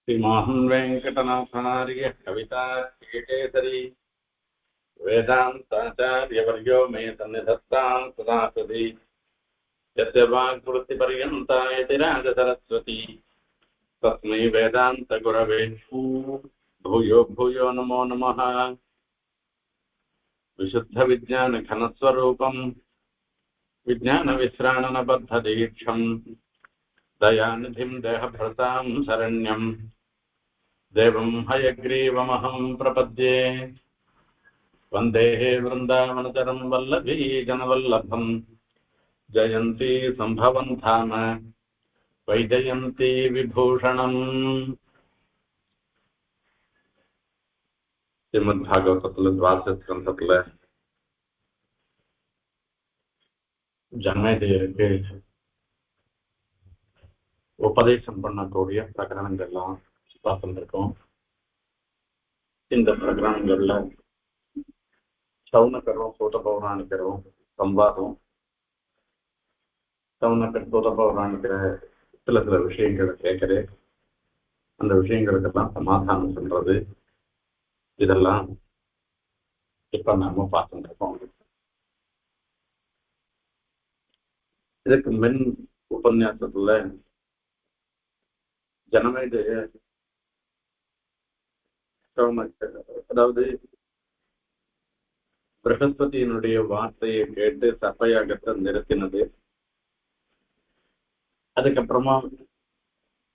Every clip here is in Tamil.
श्रीमोहन वेंकटनाथार्य कविता केसरी वेदांताचार्यवर्यो मे सन्निधत्तां सदा सति यस्य वाक्कृतिपर्यन्ता यतिराज सरस्वती तस्मै वेदान्तगुरवे भूयो भूयो नमो नमः। विशुद्धविज्ञानघनस्वरूपं विज्ञानविश्राणनबद्धदीक्षं दयानिधिं देहभृतां शरण्यं देवं हयग्रीवमहं प्रपद्ये। वन्दे वृन्दावनचरं वल्लभी जनवल्लभं जयन्ती सम्भवं धाम वैजयन्ती विभूषणम्। श्रीमद्भागवतத்தில் துவாதசஸ்கந்தத்தில் ஜன்மேஜயருக்கு உபதேசம் பண்ணக்கூடிய பிரகரணங்கள்லாம் பார்த்துருக்கோம். இந்த பிரகரணங்கள்ல சவுனகரும் சூத பௌராணிகரும் சம்வாதம், சவுனகர் சூத பௌராணிக்கிற சில விஷயங்களை கேட்கறது, அந்த விஷயங்களுக்கெல்லாம் சமாதானம் சொல்றது, இதெல்லாம் இப்ப நாம பார்த்துட்டு இருக்கோம். இதுக்கு மின் உபன்யாசத்துல ஜனமேஜய அதாவது பிரகஸ்பதியினுடைய வார்த்தையை கேட்டு சர்ப்பயாகத்தை நிறுத்தினது. அதுக்கப்புறமா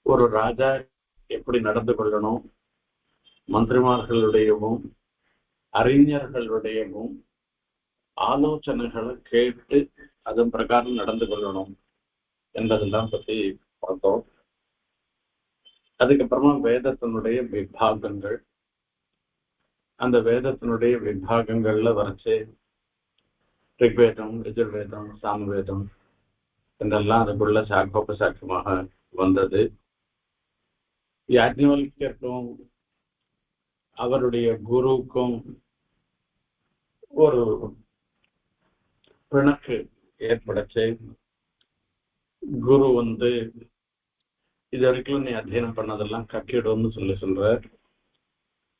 ஒரு ராஜா எப்படி நடந்து கொள்ளணும், மந்திரிமார்களுடையவும் அறிஞர்களுடையவும் ஆலோசனைகளை கேட்டு அதன் பிரகாரம் நடந்து கொள்ளணும் என்பதெல்லாம் பத்தி பார்த்தோம். அதுக்கப்புறமா வேதத்தினுடைய விபாகங்கள், அந்த வேதத்தினுடைய விபாகங்கள்ல வரைச்சு ரிக்வேதம், யஜுர்வேதம், சாமவேதம் என்றெல்லாம் அதுக்குள்ள சாக்கோபசாக்கமாக வந்தது. யாஜ்ஞவல்க்யருக்கும் அவருடைய குருவுக்கும் ஒரு பிணக்கு ஏற்படுச்சு. குரு இது வரைக்கும் நீ அத்தியனம் பண்ணதெல்லாம் கக்கிடும்னு சொல்ற.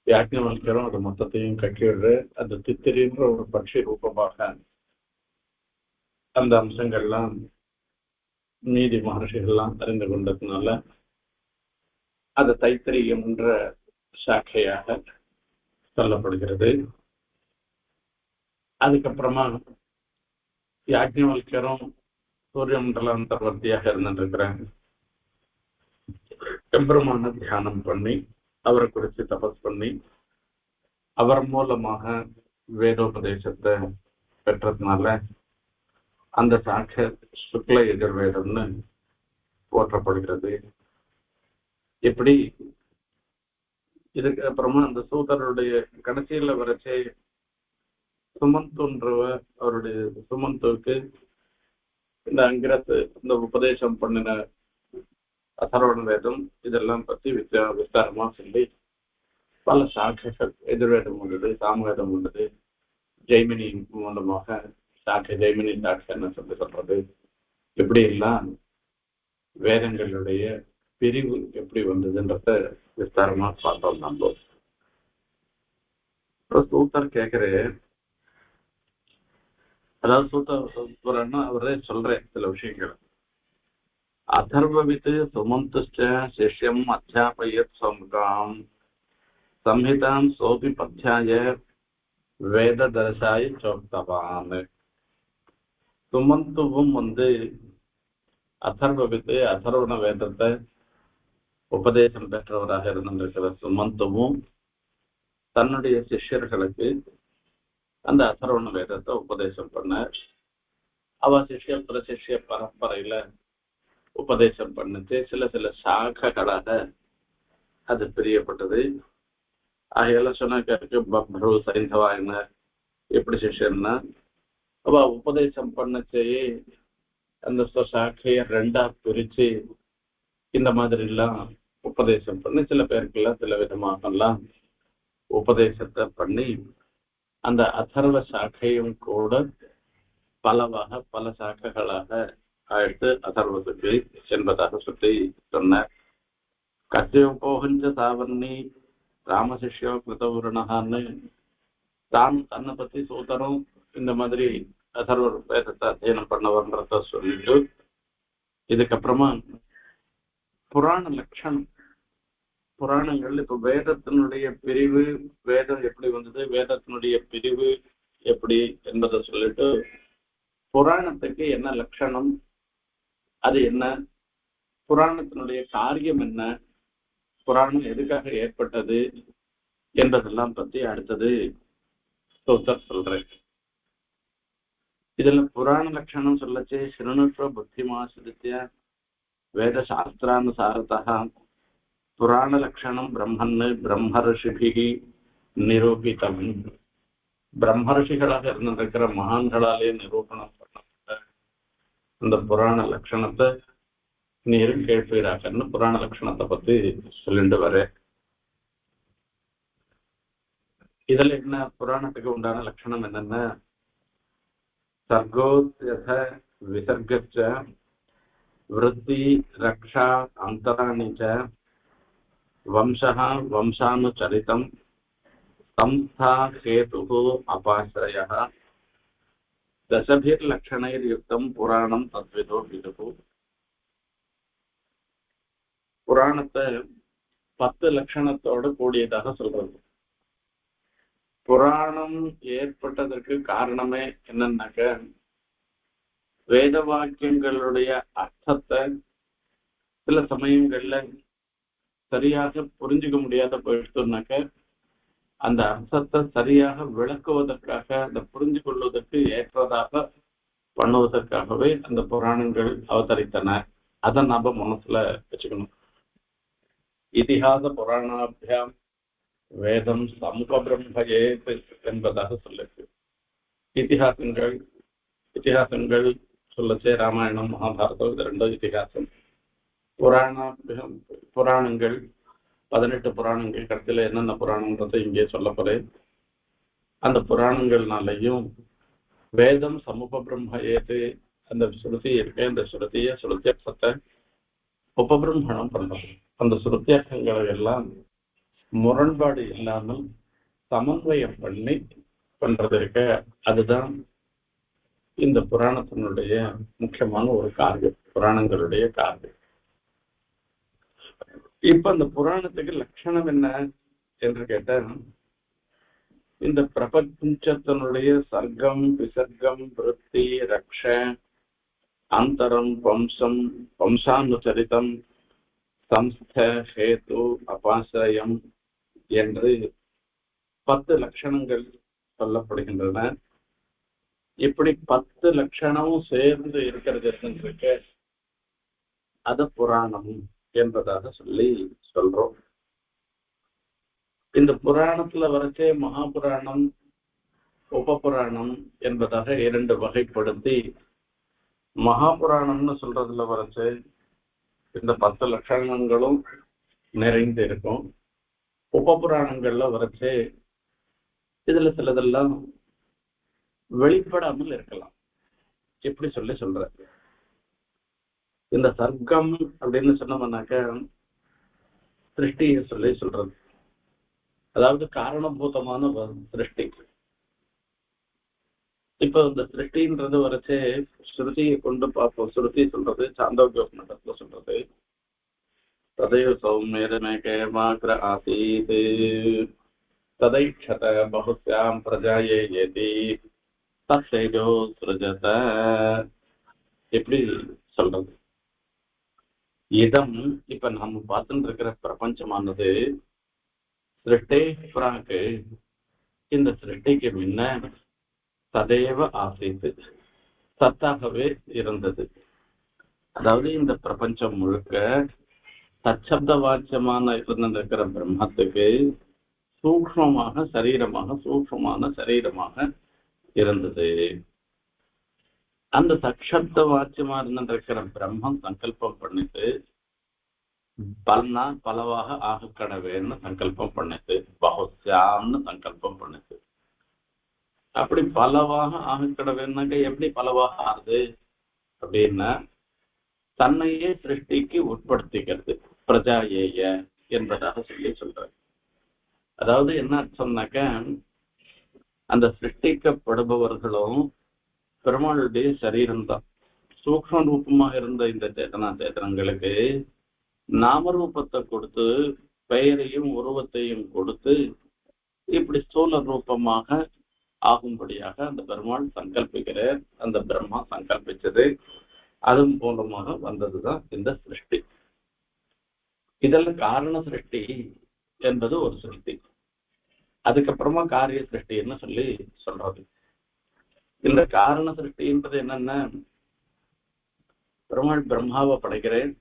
யாஜ்ஞவல்க்யரும் அது மொத்தத்தையும் கக்கிடுற. அது தித்திரின்ற ஒரு பட்சி ரூபமாக அந்த அம்சங்கள்லாம் நீதி மகர்ஷிகள்லாம் அறிந்து கொண்டதுனால அது தைத்திரியம் என்ற சாக்கையாக சொல்லப்படுகிறது. அதுக்கப்புறமா யாஜ்ஞவல்க்யரும் சூரிய மண்டல அந்தர்வர்த்தியாக இருந்துருக்கிறாங்க. எம்பெருமான தியானம் பண்ணி அவரை குறித்து தபஸ் பண்ணி அவர் மூலமாக வேதோபதேசத்தை பெற்றதுனால அந்த சாட்ச சுக்ல எதிர்வேதம்னு போற்றப்படுகிறது. இப்படி இதுக்கு அப்புறமா அந்த சூதருடைய கடைசியில வரைச்சே சுமந்துன்றவ அவருடைய சுமந்துக்கு இந்த அங்கிரத்து இந்த உபதேசம் பண்ணின அதர்வண வேதம் இதெல்லாம் பத்தி விஸ்தாரமா சொல்லி பல சாட்சிகள், எதிர்வேதம் உள்ளது, சாமவேதம் உள்ளது, ஜெய்மினி மூலமாக சாட்சி ஜெய்மினி சாட்சின்னு சொல்றது, இப்படி எல்லாம் வேதங்களுடைய பிரிவு எப்படி வந்ததுன்றத விஸ்தாரமா பார்த்தோம். நம்ம சூத்தர் கேட்கிறே, அதாவது சூத்தரன்னா அவரே சொல்றேன் சில விஷயங்கள். அதர்வவித் சுமந்துஷ்ட சிஷ்யம் அத்தியாபயத் சம்காம் சம்ஹிதாம் சோபி பத்யாய வேத தர்சாய் சோக்தவான். சுமந்துவும் அதர்வவித் அதர்வண வேதத்தை உபதேசம் பெற்றவராக இருந்திருக்கிற சுமந்துவும் தன்னுடைய சிஷ்யர்களுக்கு அந்த அதர்வண வேதத்தை உபதேசம் பண்ண. அவ சிஷ்ய பிரசிஷ்ய பரம்பரையில உபதேசம் பண்ணுச்சு. சில சாக்கைகளாக அது பிரியப்பட்டது. ஆகையால சொன்னாக்கு பப்ரு சைந்தவா என்ன எப்படி சிஷ்யன்னா அவ உபதேசம் பண்ணச்சேயே அந்த சாக்கைய ரெண்டா பிரிச்சு இந்த மாதிரி எல்லாம் உபதேசம் பண்ணி சில பேருக்கெல்லாம் சில விதமாகலாம் உபதேசத்தை பண்ணி அந்த அதர்வ சாக்கையும் கூட பல சாக்கைகளாக ஆயிடுத்து அதர்வத்துக்கு என்பதாக சொல்லி சொன்னார். கத்தியோபோகஞ்ச சாவர்ணி ராமசிஷ்யோ கிருதவுரணகான்னு தான் தன்னை பத்தி சூதரும் இந்த மாதிரி அதர்வர் வேதத்தை அத்தியனம் பண்ணவர்ன்றத சொல்லிட்டு இதுக்கப்புறமா புராண லட்சணம் புராணங்கள் இப்ப வேதத்தினுடைய பிரிவு வேதம் எப்படி வந்தது வேதத்தினுடைய பிரிவு எப்படி என்பதை சொல்லிட்டு புராணத்துக்கு என்ன லட்சணம் அது என்ன புராணத்தினுடைய காரியம் என்ன புராணம் எதுக்காக ஏற்பட்டது என்பதெல்லாம் பத்தி அடுத்தது சூத்தர் சொல்றேன். இதுல புராண லட்சணம் சொல்லச்சே சிறுநுஷ்வ புத்திமாசிரித்ய வேத சாஸ்திரானுசாரத்தா புராண லட்சணம் பிரம்மன்னு பிரம்மரிஷிபிகி நிரூபிதம். பிரம்மரிஷிகளாக இருந்திருக்கிற மகான்களாலே நிரூபணம் பண்ணப்பட்ட இந்த புராண லட்சணத்தை நீரும் கேட்பீராகன்னு புராண லட்சணத்தை பத்தி சொல்லிட்டு வர. இதுல என்ன புராணத்துக்கு உண்டான லட்சணம் என்னன்னா சர்கோத்யத விசர்கச்ச விருத்தி ரக்ஷா அந்தராணிச்ச வம்சः வம்சானுச்சரிதம் சம்ஸ்தா ஹேதுः அபாஸ்ரயः தசபிர்லக்ஷணைர்யுக்தம் புராணம் தத்விதோ விதுः. புராணத்தை 10 லட்சணத்தோட கூடியதாக சொல்றது. புராணம் ஏற்பட்டதற்கு காரணமே என்னன்னாக்க வேத வாக்கியங்களுடைய அர்த்தத்தை சில சமயங்கள்ல சரியாக புரிஞ்சுக்க முடியாத போயிடுச்சுனாக்க அந்த அர்த்தத்தை சரியாக விளக்குவதற்காக அந்த புரிஞ்சு கொள்வதற்கு ஏற்றதாக பண்ணுவதற்காகவே அந்த புராணங்கள் அவதரித்தன. அதை நாம மனசுல வச்சுக்கணும். இதிகாச புராணாபியாம் வேதம் சமுபபிரம்மயே என்பதாக சொல்லுது. இதிகாசங்கள் சொல்லச்சே ராமாயணம் மகாபாரதம் இது ரெண்டும் இதிகாசம். புராணங்கள் 18 புராணங்கள் கடைசியில என்னென்ன புராணன்றதை இங்கே சொல்ல போறேன். அந்த புராணங்கள்னாலையும் வேதம் சமுபபிரம்மயேது அந்த ஸ்ருதி இருக்கு. அந்த ஸ்ருத்தியர்த்தத்தை உபபிரம்மணம் பண்றது. அந்த ஸ்ருத்தியர்த்தங்களை எல்லாம் முரண்பாடு இல்லாமல் சமன்வயம் பண்ணி பண்றது இருக்க அதுதான் இந்த புராணத்தினுடைய முக்கியமான ஒரு காரியம், புராணங்களுடைய காரியம். இப்ப அந்த புராணத்துக்கு லட்சணம் என்ன என்று கேட்ட இந்த பிரபஞ்சத்தினுடைய சர்க்கம் விசர்க்கம் விருத்தி ரக்ஷ அந்தரம் வம்சம் வம்சானுச்சரிதம் சம்ஸ்த ஹேது அபாசிரயம் என்று 10 லட்சணங்கள் சொல்லப்படுகின்றன. இப்படி 10 லட்சணமும் சேர்ந்து இருக்கிறது இருக்க அது புராணம் என்பதாக சொல்றோம். இந்த புராணத்துல வரைச்சே மகாபுராணம் உபபுராணம் என்பதாக 2 வகைப்படுத்தி மகாபுராணம்னு சொல்றதுல வரைச்சே இந்த 10 லட்சணங்களும் நிறைந்து இருக்கும். உபபுராணங்கள்ல வரைச்சே இதுல சிலதெல்லாம் வெளிப்படாமல் இருக்கலாம். எப்படி சொல்ற இந்த சர்க்கம் அப்படின்னு சொன்னோம்னாக்க சிருஷ்டியை சொல்றது, அதாவது காரணபூதமான சிருஷ்டி. இப்ப இந்த சிருஷ்டின்றது வரைச்சே ஸ்ருதியை கொண்டு பார்ப்போம். ஸ்ருதி சொல்றது சாந்தோக்கியோபனிஷத்துல சொல்றது ததைவ சௌமியரமேகேமாக்ர ஆசீத் ததைக்ஷத பகுஸ்யாம் பிரஜாயேதி தத்தேஜோ ஸ்ருஜத எப்படி சொல்றது. இதம் இப்ப நம்ம பார்த்துட்டு இருக்கிற பிரபஞ்சமானது சிருஷ்டே பிராக்கு இந்த சிருஷ்டிக்கு முன்ன ததேவ ஆசீத்து சத்தாகவே இருந்தது. அதாவது இந்த பிரபஞ்சம் முழுக்க தச்சப்த வாச்சியமான இருந்திருக்கிற பிரம்மத்துக்கு சூக்ஷ்மமான சரீரமாக இருந்தது. அந்த சக்ஷப்த வாச்சியமா இருந்திருக்கிற பிரம்மம் சங்கல்பம் பண்ணிட்டு பலவாக ஆக கடவேன்னு சங்கல்பம் பண்ணிட்டு பகுஸ்யாம்னு சங்கல்பம் பண்ணிட்டு அப்படி பலவாக ஆக கடவேன்னாக்க எப்படி பலவாக ஆகுது அப்படின்னா தன்னையே சிருஷ்டிக்கு உட்படுத்திக்கிறது. பிரஜாயேய என்பதாக சொல்றார். அதாவது என்ன அர்த்தம்னாக்க, அந்த சிருஷ்டிக்கப்படுபவர்களும் பெருமாளுடைய சரீரம் தான். சூக்ம ரூபமாக இருந்த இந்த சேத்தனங்களுக்கு நாமரூபத்தை கொடுத்து, பெயரையும் உருவத்தையும் கொடுத்து, இப்படி ஸ்தூல ரூபமாக ஆகும்படியாக அந்த பெருமாள் சங்கல்பிக்கிறார். அந்த பிரம்மா சங்கல்பிச்சது, அதன் மூலமாக வந்ததுதான் இந்த சிருஷ்டி. இதெல்லாம் காரண சிருஷ்டி என்பது ஒரு சிருஷ்டி. அதுக்கப்புறமா காரிய சிருஷ்டின்னு சொல்லி சொல்றது. இந்த காரண சிருஷ்டின்றது என்னன்னா, பெருமாள் பிரம்மாவை படைக்கிறேன்.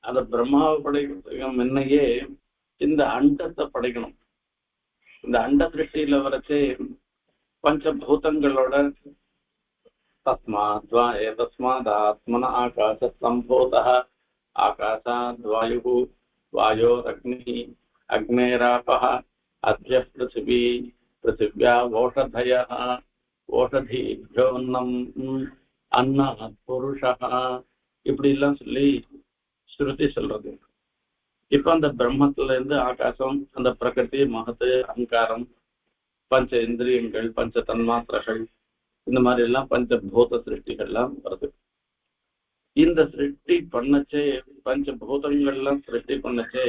அந்த பிரம்மாவை படைக்கிறதுக்கு முன்னையே இந்த அண்டத்தை படைக்கணும். இந்த அண்ட சிருஷ்டியில வரைச்சு பஞ்சபூதங்களோட தஸ்மாத் ஆத்மன ஆகாச சம்போத ஆகாசாத் வாயு வாயோரக்னி அக்னேராபஹ அத்ய பிருத்திவி பிருத்திவ்யா ஓஷதயः ஓஷதீभ्योऽन्नम् அன்னாத் புருஷः இப்படி எல்லாம் சொல்லி ஸ்ருதி சொல்றது. இப்ப அந்த பிரம்மத்துல இருந்து ஆகாசம், அந்த பிரகிருதி, மகத்து, அகங்காரம், பஞ்ச இந்திரியங்கள், பஞ்ச தன்மாத்திரங்கள், இந்த மாதிரி எல்லாம் பஞ்சபூத சிருஷ்டிகள்லாம் வருது. இந்த சிருஷ்டி பண்ணச்சே, பஞ்சபூதங்கள்லாம் சிருஷ்டி பண்ணச்சே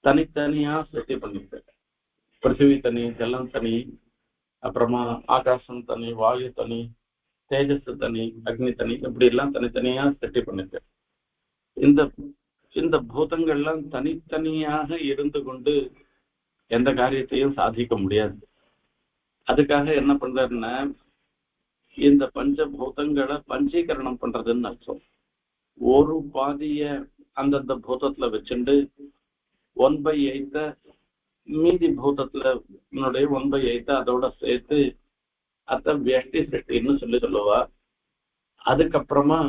தனித்தனியா சிருஷ்டி பண்ணிட்டு, பிருத்திவி தனி, ஜலம் தனி, அப்புறமா ஆகாசம் தனி, வாயு தனி, தேஜஸ் தனி, அக்னி தனி, இப்படி எல்லாம் தனித்தனியா சிருஷ்டி பண்ணிட்டு, இந்த பூதங்கள்லாம் தனித்தனியாக இருந்து கொண்டு எந்த காரியத்தையும் சாதிக்க முடியாது. அதுக்காக என்ன பண்றாருன்னா, இந்த பஞ்சபூதங்களை பஞ்சீகரணம் பண்றதுன்னு அர்த்தம். ஒரு பாதிய அந்தந்த பூதத்துல வச்சுண்டு 1/8 மீதி பூதத்துல 1/8 அதோட சேர்த்து அத வியஷ்டி சிருஷ்டின்னு சொல்லி சொல்லுவா. அதுக்கப்புறமா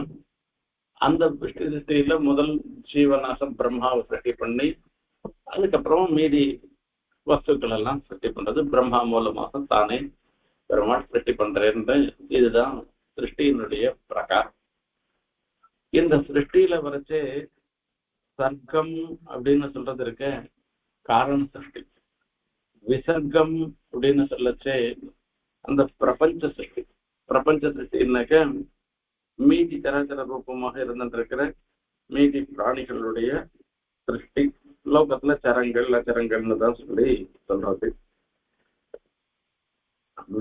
அந்த விஷ்டி சிருஷ்டியில முதல் ஜீவநாசம் பிரம்மாவை சிருஷ்டி பண்ணி, அதுக்கப்புறமா மீதி வஸ்துக்கள் எல்லாம் சிருஷ்டி பண்றது பிரம்மா மூலமாக தானே பெருமாள் சிருஷ்டி பண்றேன்னு. இதுதான் சிருஷ்டியினுடைய பிரகாரம். இந்த சிருஷ்டியில வரைச்சே சர்க்கம் அப்படின்னு சொல்றது இருக்க காரண சிருஷ்டி, விசர்க்கம் அப்படின்னு சொல்லச்சே அந்த பிரபஞ்ச சிருஷ்டி. பிரபஞ்ச சிருஷ்டின்னாக்க மீதி சராச்சர ரூபமாக இருந்திருக்கிற மீதி பிராணிகளுடைய சிருஷ்டி. லோகத்துல சரங்கள் அச்சரங்கள்னு தான் சொல்லி சொல்றது.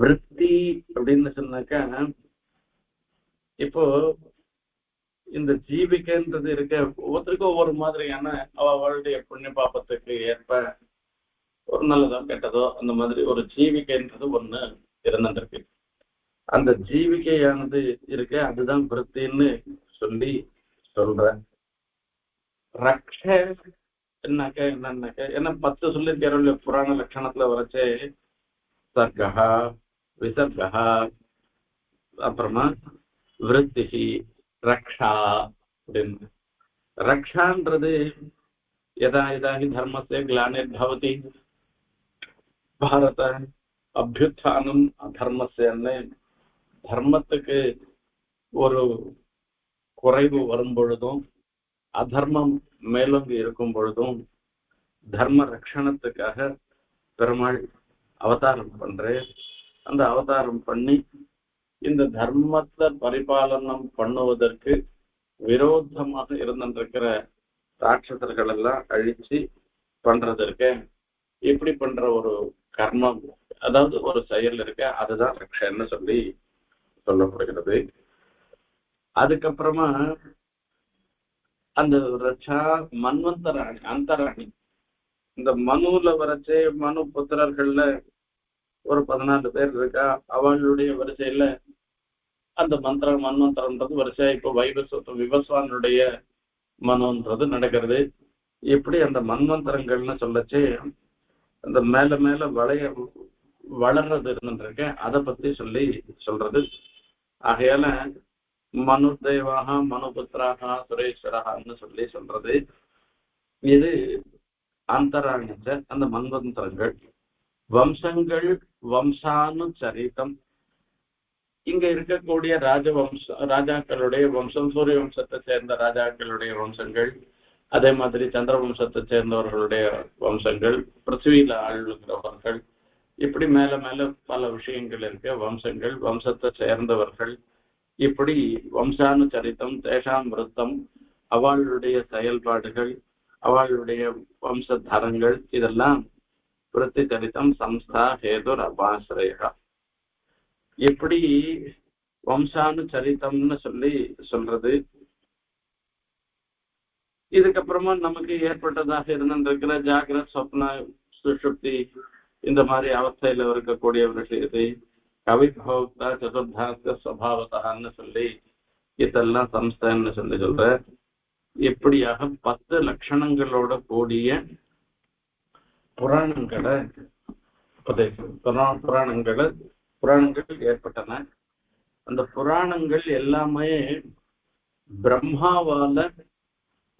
விருத்தி அப்படின்னு சொன்னாக்கா, இப்போ இந்த ஜீவிக்கைன்றது இருக்க ஒவ்வொருத்தருக்கும் ஒவ்வொரு மாதிரியான அவளுடைய புண்ணிய பாபத்துக்கு ஏற்ப ஒரு நல்லதோ கெட்டதோ அந்த மாதிரி ஒரு ஜீவிக்கைன்றது ஒண்ணு இருந்துருக்கு. அந்த ஜீவிகையானது இருக்க அதுதான் விருத்தின்னு சொல்லி சொல்ற. ரக்ஷ என்னாக்க என்னன்னாக்க, ஏன்னா 10 சொல்லியிருக்காரு புராண லட்சணத்துல வரைச்சே, சர்க்கா, விசர்கா, அப்புறமா விருத்தி, ரக்ஷா அப்படின்னு. ரக்ஷான்றது யதா யதாஹி தர்மஸ்ய கிளானிர்பவதி பாரத அபியுத்தானம் அதர்மஸ்யன்னு, தர்மத்துக்கு ஒரு குறைவு வரும் பொழுதும் அதர்மம் மேலோங்கி இருக்கும் பொழுதும் தர்ம ரட்சணத்துக்காக பெருமாள் அவதாரம் பண்றேன். அந்த அவதாரம் பண்ணி இந்த தர்மத்தை பரிபாலனம் பண்ணுவதற்கு விரோதமாக இருந்திருக்கிற ராட்சசர்கள் எல்லாம் அழிச்சு பண்றதற்கு இப்படி பண்ற ஒரு கர்மம், அதாவது ஒரு செயல் இருக்க, அதுதான் ரக்ஷன்னு சொல்லி சொல்லப்படுகிறது. அதுக்கப்புறமா அந்த ரட்சா மன்வந்தராணி, அந்தராணி. இந்த மனுல வரைச்சே மனு புத்திரர்கள்ல ஒரு 14 பேர் இருக்கா. அவங்களுடைய வரிசையில அந்த மன்வந்தரம்ன்றது வரிசையா இப்போ விவஸ்வானுடைய மனுன்றது நடக்கிறது. எப்படி அந்த மன்வந்தரங்கள்னு சொல்லச்சு அந்த மேல மேல வளர்றது இருந்துருக்கு, அதை பத்தி சொல்றது. ஆகையால மனு தேவாக மனுபுத்திராக சுரேஸ்வரகான்னு சொல்லி சொல்றது. இது அந்தராணிச்ச அந்த மன்வந்தரங்கள். வம்சங்கள், வம்சானு சரித்தம். இங்க இருக்கக்கூடிய ராஜாக்களுடைய வம்சம், சூரிய வம்சத்தை சேர்ந்த ராஜாக்களுடைய வம்சங்கள், அதே மாதிரி சந்திர வம்சத்தை சேர்ந்தவர்களுடைய வம்சங்கள், பிருத்திவியில ஆளுகிறவர்கள், இப்படி மேல மேல பல விஷயங்கள் இருக்க வம்சங்கள், வம்சத்தை சேர்ந்தவர்கள், இப்படி வம்சானுச்சரித்தம், தேசாம் விருத்தம், அவளுடைய செயல்பாடுகள், அவளுடைய வம்சதரங்கள், இதெல்லாம் விருத்தி சரித்தம் சம்ஸ்தா ஹேதுர் அபாசிரயா. எப்படி வம்சானுச்சரித்தம்னு சொல்றது. இதுக்கப்புறமா நமக்கு ஏற்பட்டதாக இருந்திருக்கிற ஜாகிரத், சொப்ன, சுஷுப்தி, இந்த மாதிரி அவஸ்தையில இருக்கக்கூடிய விஷயத்தை கவிபோக்தா சதுர்தாஸ்க ஸ்வபாவத்தான்னு சொல்லி இதெல்லாம் சம்ஸ்தான்னு சொல்ற. இப்படியாக 10 லட்சணங்களோட கூடிய புராணங்களை புராணங்கள் ஏற்பட்டன. அந்த புராணங்கள் எல்லாமே பிரம்மாவால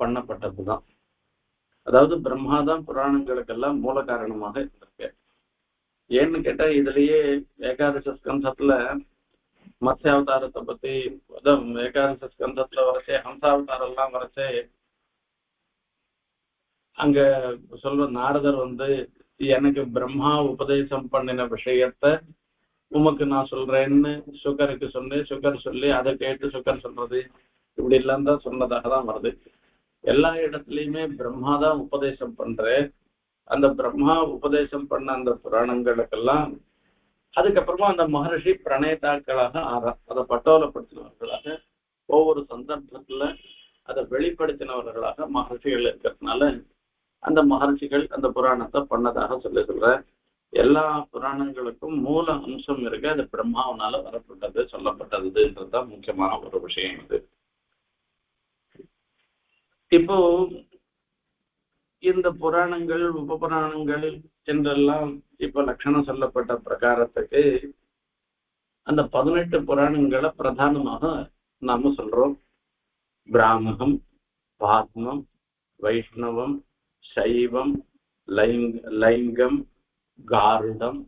பண்ணப்பட்டதுதான். அதாவது பிரம்மாதான் புராணங்களுக்கெல்லாம் மூல காரணமாக இருந்திருக்கு. ஏன்னு கேட்டா, இதுலயே ஏகாதச ஸ்கந்தத்துல மத்ய அவதாரத்தை பத்தி, ஏகாதச ஸ்கந்தத்துல வரைச்சே ஹம்சாவதாரம் எல்லாம் வரைச்சே அங்க சொல்ற நாரதர் எனக்கு பிரம்மா உபதேசம் பண்ணின விஷயத்த உமக்கு நான் சொல்றேன்னு சுகருக்கு சொன்னேன். சுகர் சொல்லி அதை கேட்டு சுகர் சொல்றது, இப்படி எல்லாம் தான் சொன்னதாக தான் வருது. எல்லா இடத்துலயுமே பிரம்மா தான் உபதேசம் பண்ற. அந்த பிரம்மா உபதேசம் பண்ண அந்த புராணங்களுக்கெல்லாம் அதுக்கப்புறமா அந்த மகர்ஷி பிரணேதாக்களாக அதை பட்டோலப்படுத்தினவர்களாக, ஒவ்வொரு சந்தர்ப்பத்துல அதை வெளிப்படுத்தினவர்களாக மகர்ஷிகள் இருக்கிறதுனால அந்த மகர்ஷிகள் அந்த புராணத்தை பண்ணதாக சொல்ற. எல்லா புராணங்களுக்கும் மூல அம்சம் இருக்கு. அது பிரம்மாவனால வரப்பட்டது, சொல்லப்பட்டதுன்றதுதான் முக்கியமான ஒரு விஷயம். இது இப்போ இந்த புராணங்கள், உப புராணங்கள் என்றெல்லாம் இப்ப லட்சணம் சொல்லப்பட்ட பிரகாரத்துக்கு அந்த 18 புராணங்களை பிரதானமாக நாம சொல்றோம். பிராமணம், பாத்மம், வைஷ்ணவம், சைவம், லைங்கம், காருடம்,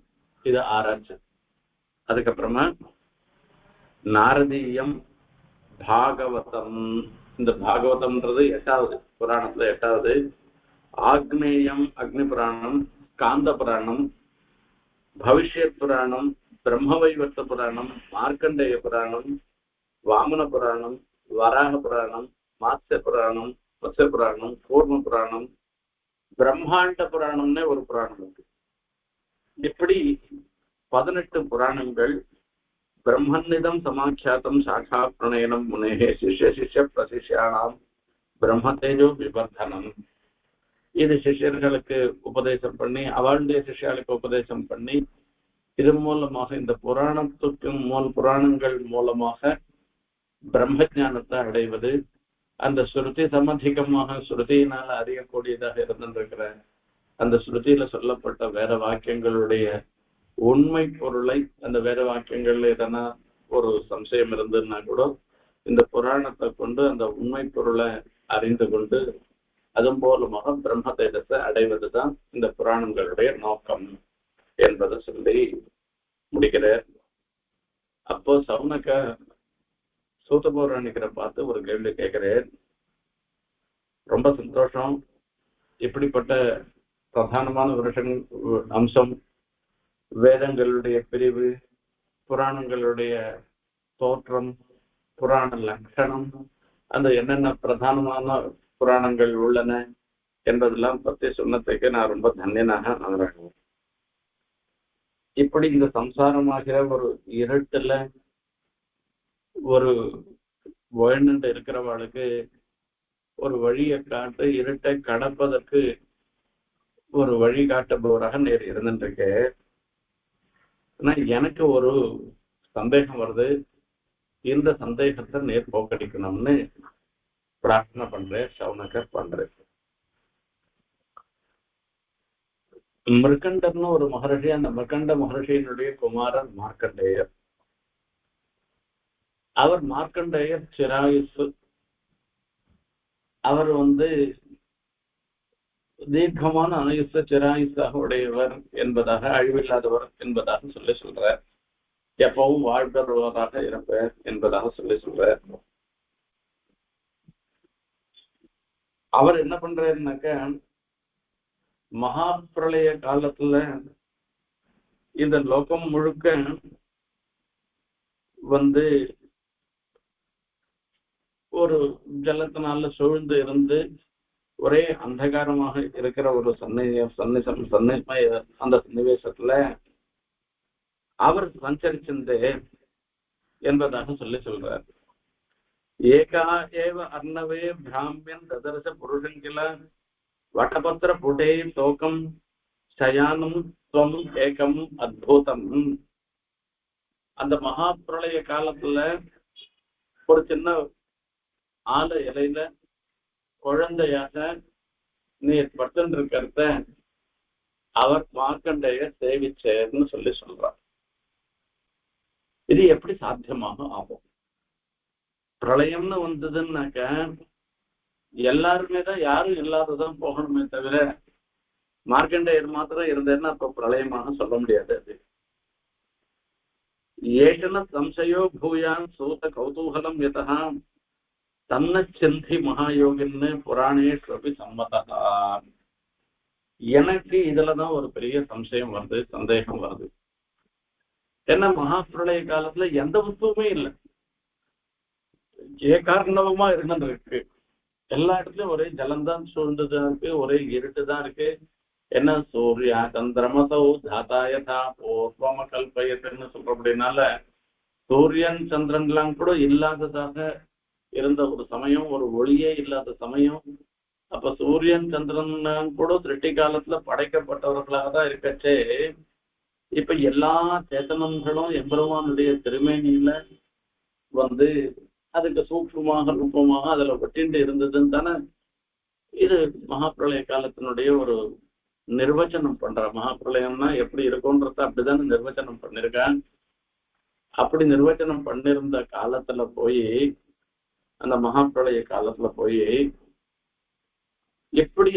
இது ஆராய்ச்சி. அதுக்கப்புறமா நாரதீயம், பாகவதம். இந்த பாகவதம்ன்றது 8வது புராணத்துல 8வது. ஆக்னேயம், அக்னி புராணம், காந்த புராணம், பவிஷ்யத் புராணம், பிரம்மவைவர்த்த புராணம், மார்க்கண்டேய புராணம், வாமன புராணம், வராக புராணம், மாத்ய புராணம், மத்ய புராணம், கூர்ம புராணம், பிரம்மாண்ட புராணம்னே ஒரு புராணம் இருக்கு. இப்படி 18 புராணங்கள். பிரம்மன்னிதம் சமாக்கியாத்தம் சாக்கா பிரணயனம் முனேகே சிஷ்ய சிஷ்ய பிரசிஷ்யானாம் பிரம்மதேஜோ விவர்தனம். இது சிஷ்யர்களுக்கு உபதேசம் பண்ணி, அவளுடைய சிஷ்யாளுக்கு உபதேசம் பண்ணி, இது மூலமாக இந்த புராணங்கள் மூலமாக பிரம்ம ஞானத்தை அடைவது, அந்த ஸ்ருதி சமதிகமாக ஸ்ருதியினால அறியக்கூடியதாக இருந்திருக்கிற அந்த ஸ்ருதியில சொல்லப்பட்ட வேத வாக்கியங்களுடைய உண்மை பொருளை, அந்த வேத வாக்கியங்கள்ல எதனா ஒரு சம்சயம் இருந்ததுன்னா கூட இந்த புராணத்தை கொண்டு அந்த உண்மை பொருளை அறிந்து கொண்டு அதன் மூலமாக பிரம்ம தேஜத்தை அடைவதுதான் இந்த புராணங்களுடைய நோக்கம் என்பதை சொல்லி முடிக்கிறார். அப்போ சவுனக சூத பௌராணிகரை பார்த்து ஒரு கேள்வி கேட்கிறேன். ரொம்ப சந்தோஷம். இப்படிப்பட்ட பிரதானமான அம்சம், வேதங்களுடைய பிரிவு, புராணங்களுடைய தோற்றம், புராண லட்சணம், அந்த என்னென்ன பிரதானமான புராணங்கள் உள்ளன என்பதெல்லாம் பற்றி சொன்னதுக்கு நான் ரொம்ப தன்யனாக நம்புறேன். இப்படி இந்த சம்சாரமாகிற ஒரு இருட்டுல ஒரு வாழ்ந்துட்டு இருக்கிறவளுக்கு ஒரு வழியை காட்டு, இருட்டை கடப்பதற்கு ஒரு வழி காட்டுபவராக நேர் இருந்துருக்கு. ஆனா எனக்கு ஒரு சந்தேகம் வருது. இந்த சந்தேகத்தை நேர் போக்கடிக்கணும்னு பிரார்த்தனை பண்றேன், சவுனகர் பண்றேன். மிருகண்டர்னு ஒரு மகர்ஷி, அந்த மிருகண்ட மகர்ஷியினுடைய குமாரன் மார்க்கண்டேயர். அவர் மார்க்கண்டேயர் சிராயுசு. அவர் தீர்க்கமான ஆயுச சிராயுசாக உடையவர் என்பதாக, அழிவில்லாதவர் என்பதாக சொல்றார். எப்பவும் வாழ்பவராக இருப்பார் என்பதாக சொல்றார். அவர் என்ன பண்றாருனாக்க மகா பிரளய காலத்துல இந்த லோகம் முழுக்க ஒரு ஜலத்தினால சூழ்ந்து இருந்து ஒரே அந்தகாரமாக இருக்கிற ஒரு அந்த சன்னிவேசத்துல அவர் சஞ்சரிச்சிருந்தே என்பதாக சொல்றார். ஏகா ஏவ அர்ணவே பிராமியன் ததர்ச புருஷங்கில வட்டபத்திர புடே தோக்கம் சயானம் துவம் ஏகம் அத்புதம். அந்த மகா பிரளய காலத்துல ஒரு சின்ன ஆல இலையில குழந்தையாக நீர் பட்டு இருக்கிறத அவர் மார்க்கண்டைய சேவிச்சேர்னு சொல்றார். இது எப்படி சாத்தியமாக ஆகும்? பிரளயம்னு வந்ததுன்னாக்க எல்லாருமே தான், யாரும் இல்லாததான் போகணுமே தவிர மார்க்கண்டேயர் மாத்திரம் இருந்தேன்னா அப்ப பிரளயமாக சொல்ல முடியாது. அது ஏகன சம்சயோ பூயான் சூத கௌதூகலம் யதா தன்னச்சந்தி மகாயோகின்னு புராணேஸ்வபி சம்மதா. எனக்கு இதுலதான் ஒரு பெரிய சம்சயம் வருது, சந்தேகம் வருது. ஏன்னா மகா பிரளய காலத்துல எந்த வஸ்துவுமே இல்லை, ஏகாரணமா இருந்துருக்கு. எல்லா இடத்துலயும் ஒரே ஜலம்தான் சூழ்ந்துதான் இருக்கு, ஒரே இருட்டுதான் இருக்கு. என்ன சூர்யா சந்திரமசௌ தாத்தாயதா பூர்வம கல்பயத்துன்னு சொல்ற அப்படின்னால சூரியன் சந்திரன் எல்லாம் கூட இல்லாததாக இருந்த ஒரு சமயம், ஒரு ஒளியே இல்லாத சமயம். அப்ப சூரியன் சந்திரன் கூட சிருஷ்டி காலத்துல படைக்கப்பட்டவர்களாக தான் இருக்கச்சே, இப்ப எல்லா சேத்தனங்களும் எம்பெருமானுடைய திருமேனியில அதுக்கு சூக்ஷ்மமாக ரூபமாக அதுல ஒட்டிண்டு இருந்ததுன்னு தானே இது மகாபிரளய காலத்தினுடைய ஒரு நிர்வச்சனம் பண்ற. மகாபிரளயம்னா எப்படி இருக்கும்ன்றத அப்படித்தானே நிர்வச்சனம் பண்ணிருக்கான். அப்படி நிர்வச்சனம் பண்ணிருந்த காலத்துல போய் அந்த மகாபிரளய காலத்துல போய் எப்படி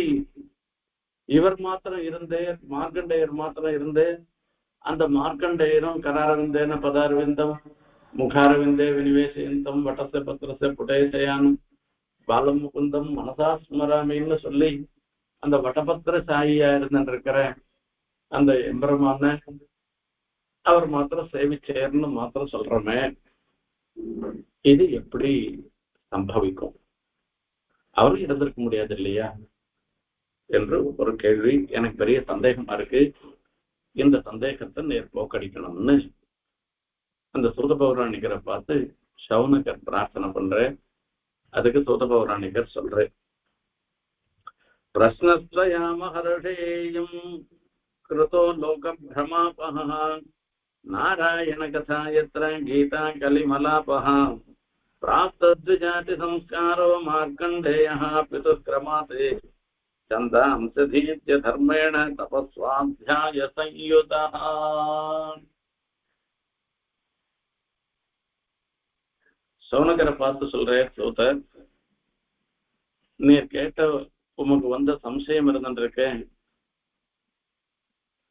இவர் மாத்திரம் இருந்தே, மார்க்கண்டேயர் மாத்திரம் இருந்தே, அந்த மார்க்கண்டேயரும் கராரவிந்தேன பதாரவிந்தம் முகாரவிந்தே வினிவேசயந்தம் வட்டச பத்திரச புடேசயானம் பாலம் முகுந்தம் மனசா ஸ்மராமின்னு சொல்லி அந்த வட்டபத்திர சாயியா இருந்துருக்கிற அந்த எம்பெருமான அவர் மாத்திரம் சேவிச்சேர்னு மாத்திரம் சொல்றோமே, இது எப்படி சம்பவிக்கும்? அவரும் இருந்திருக்க முடியாது இல்லையா என்று ஒரு கேள்வி எனக்கு பெரிய சந்தேகமா இருக்கு. இந்த சந்தேகத்தை நேர் போக்கடிக்கணும்னு அந்த சூத பௌராணிகரை பார்த்து சௌனகர் பிரார்த்தனை பண்ற. அதுக்கு சூத பௌராணிகர் சொல்ற, பிரஸ்னஸ்வயாமஹர்ஷேயம் கிருதோ லோக பிரமாபஹ நாராயண கதாயத்ர கீதா கலிமலாபஹ பிராப்தத்விஜாதி சம்ஸ்காரோ மார்க்கண்டேயः பிதுர்க்ரமாதே சந்தாம்சதீத்ய தர்மேண தபஸ்வாத்யாய சயுதः. சௌனகரை பார்த்து சொல்றேன், சூதர், நீர் கேட்ட உமக்கு வந்த சம்சயம் இருந்துருக்க,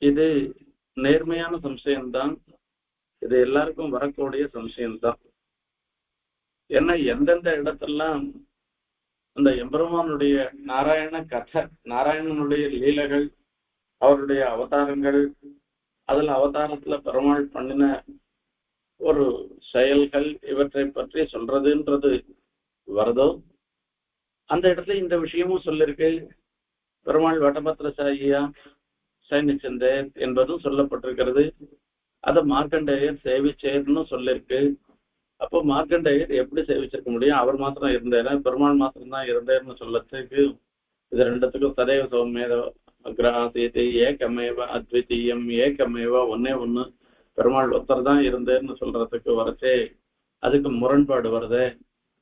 இது நேர்மையான சம்சயம்தான், இது எல்லாருக்கும் வரக்கூடிய சம்சயம்தான். ஏன்னா எந்தெந்த இடத்தெல்லாம் அந்த எம்பெருமானுடைய நாராயண கதை, நாராயணனுடைய லீலைகள், அவருடைய அவதாரங்கள், அதுல அவதாரத்துல பெருமாள் பண்ணின ஒரு செயல்கள், இவற்றை பற்றி சொல்றதுன்றது வருதோ அந்த இடத்துல இந்த விஷயமும் சொல்லிருக்கு. பெருமாள் வட்டபத்திர சாயியா சைனிச்சந்தேர் என்பதும் சொல்லப்பட்டிருக்கிறது. அதை மார்க்கண்டேயர் சேவிச்சேர்னு சொல்லிருக்கு. அப்போ மார்க்கண்டேயர் எப்படி சேவிச்சிருக்க முடியும்? அவர் மாத்திரம் இருந்தேன், பெருமாள் மாத்திரம் தான் இருந்தேர்னு சொல்லத்துக்கு இது ரெண்டுத்துக்கும் சதைவ சௌமேத அக்ரஹாசீதி ஏகமேவ அத்விதீயம் ஏகமேவ ஒன்னே ஒண்ணு பெருமாள் ஒருத்தர் தான் இருந்தேன்னு சொல்றதுக்கு வரச்சே அதுக்கு முரண்பாடு வருது.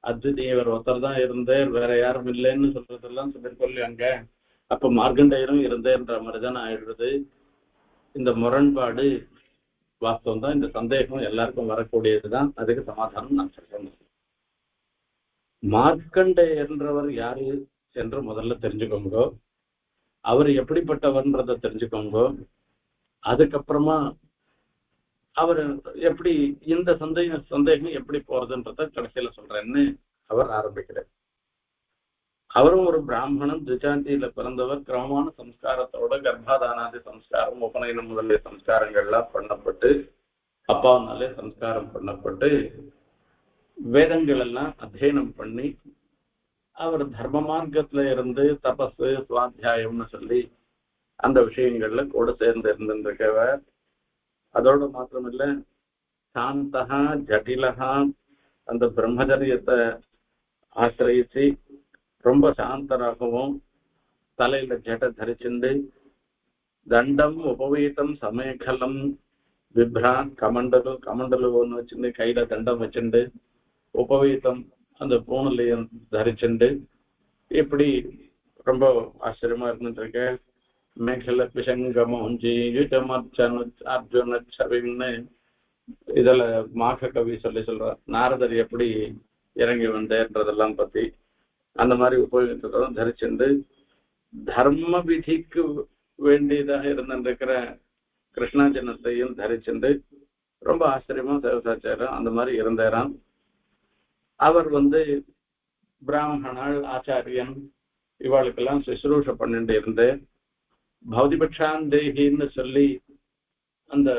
அத்விதீயவர் ஒருத்தர் தான் இருந்தேர், வேற யாரும் இல்லைன்னு சொல்றதெல்லாம் சொல்லிருக்கோம் அங்க. அப்ப மார்க்கண்டேயரும் இருந்தேன்ற மாதிரிதான் ஆயிடுறது. இந்த முரண்பாடு வாஸ்தவம் தான். இந்த சந்தேகம் எல்லாருக்கும் வரக்கூடியதுதான். அதுக்கு சமாதானம் நான் சொல்றேன். மார்க்கண்டேயன்றவர் யாரு என்று முதல்ல தெரிஞ்சுக்கோங்க. அவர் எப்படிப்பட்டவர்ன்றத தெரிஞ்சுக்கோங்க. அதுக்கப்புறமா அவர் எப்படி இந்த சந்தேகம் எப்படி போறதுன்றத கடைசியில சொல்றேன்னு அவர் ஆரம்பிக்கிறார். அவரும் ஒரு பிராமணன், திஜாந்தியில பிறந்தவர். கிரமமான சம்ஸ்காரத்தோட கர்ப்பாதானாதி சம்ஸ்காரம், உபநயனம் முதலிய சம்ஸ்காரங்கள்லாம் பண்ணப்பட்டு, அப்பாவினாலே சம்ஸ்காரம் பண்ணப்பட்டு வேதங்கள் எல்லாம் அத்தியனம் பண்ணி அவர் தர்ம மார்க்கத்துல இருந்து தபஸ் சுவாத்தியாயம்னு சொல்லி அந்த விஷயங்கள்ல கூட சேர்ந்து இருந்திருக்கவர். அதோட மாத்திரமில்ல, சாந்தகா ஜடிலகா அந்த பிரம்மச்சரியத்தை ஆசிரியிச்சு ரொம்ப சாந்தராகவும் தலையில ஜட தரிச்சுண்டு தண்டம் உபவீதம் சமேகலம் விப்ரான் கமண்டலு ஒன்று வச்சுட்டு கையில தண்டம் வச்சுண்டு உபவீதம் அந்த பூணுலையும் தரிச்சுண்டு இப்படி ரொம்ப ஆச்சரியமா இருந்துட்டு இருக்க. மேகல பிசங்கமோஞ்சி அர்ஜுன சவின்னு இதுல மாக கவி சொல்றார், நாரதர் எப்படி இறங்கி வந்தேன்றதெல்லாம் பத்தி. அந்த மாதிரி உபயோகத்தோடும் தரிச்சுண்டு தர்ம விதிக்கு வேண்டியதாக இருந்திருக்கிற கிருஷ்ணாஜனத்தையும் தரிச்சுண்டு ரொம்ப ஆச்சரியமா சேவசாச்சாரம் அந்த மாதிரி இருந்தாராம். அவர் பிராமணாள் ஆச்சாரியன் இவாளுக்கெல்லாம் சுசுரூஷ பண்ணிட்டு இருந்து பௌதிபக்ஷாந்தேகின்னு சொல்லி அந்த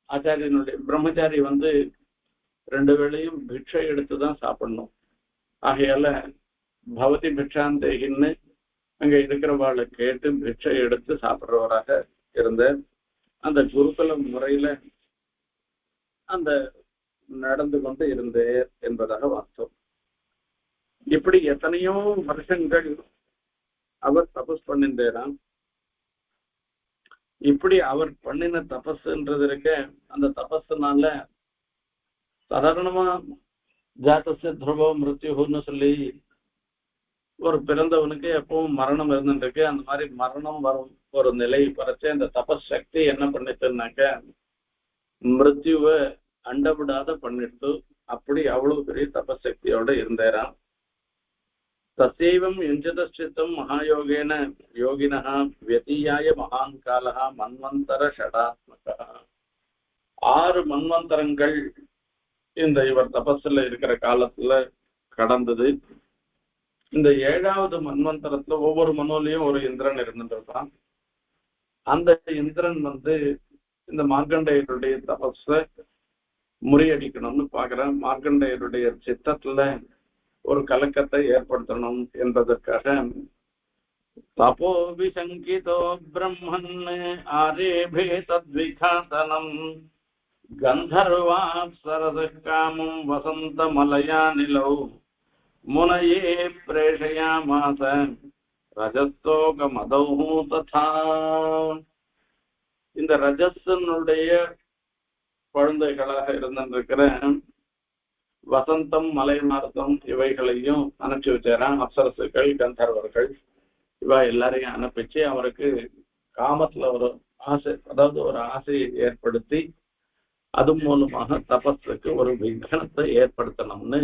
ஆச்சாரியனுடைய பிரம்மச்சாரி 2 வேளையும் பிக்ஷை எடுத்துதான் சாப்பிடணும். ஆகையால பவதி பிக்ஷாந்தேகின்னு அங்க இருக்கிறவாளை கேட்டு பிக்ஷை எடுத்து சாப்பிடுறவராக இருந்த அந்த குருகுல முறையில அந்த நடந்து கொண்டு இருந்தேர் என்பதாக வாஸ்தவம். இப்படி எத்தனையோ வருஷங்கள் அவர் தபஸ் பண்ணிருந்தாராம். இப்படி அவர் பண்ணின தபஸ்ன்றது இருக்க, அந்த தபஸ்னால சாதாரணமா ஜாத்தச துருவ மிருத்யுன்னு சொல்லி ஒரு பிறந்தவனுக்கு எப்பவும் மரணம் இருந்துருக்கு. அந்த மாதிரி மரணம் வரும் ஒரு நிலை வரைச்சு அந்த தபஸ் சக்தி என்ன பண்ணிட்டுனாக்க மிருத்யுவை அண்டவிடாத பண்ணிட்டு அப்படி அவ்வளவு பெரிய தபஸ் சக்தியோட இருந்தாராம். தசைவம் எஞ்சதச்சித்தம் மகாயோகேன யோகினஹா வியதீயாய மகான் காலஹா மன்வந்தர ஷடாத்மகா. 6 மன்வந்தரங்கள் இந்த இவர் தபஸ்ல இருக்கிற காலத்துல கடந்தது. இந்த 7வது மன்வந்தரத்துல ஒவ்வொரு மனோலையும் ஒரு இந்திரன் இருந்துருக்கான். அந்த இந்திரன் இந்த மார்க்கண்டேயருடைய தபஸ முறியடிக்கணும்னு பாக்குறேன். மார்க்கண்டேயருடைய சித்தத்துல ஒரு கலக்கத்தை ஏற்படுத்தணும் என்பதற்காக தபோ விசங்கிதோ பிரம்மன் ஆரேபே தத்விகாதனம் கந்தர்வாப்சரத காமம் வசந்த மலயா நிலௌ முனையே பிரேஷயாமாச ரஜஸ்தோக மதௌ ததா. இந்த ரஜஸனுடைய குழந்தைகளாக இருந்திருக்கிற வசந்தம் மலை மார்த்தம் இவைகளையும் அனுப்பிச்சு வச்சாராம். அப்சரசுகள் கந்தர்வர்கள் இவ எல்லாரையும் அனுப்பிச்சு அவருக்கு காமத்துல ஒரு ஆசை, அதாவது ஒரு ஆசையை ஏற்படுத்தி அது மூலமாக தபஸுக்கு ஒரு விக்னத்தை ஏற்படுத்தணும்னு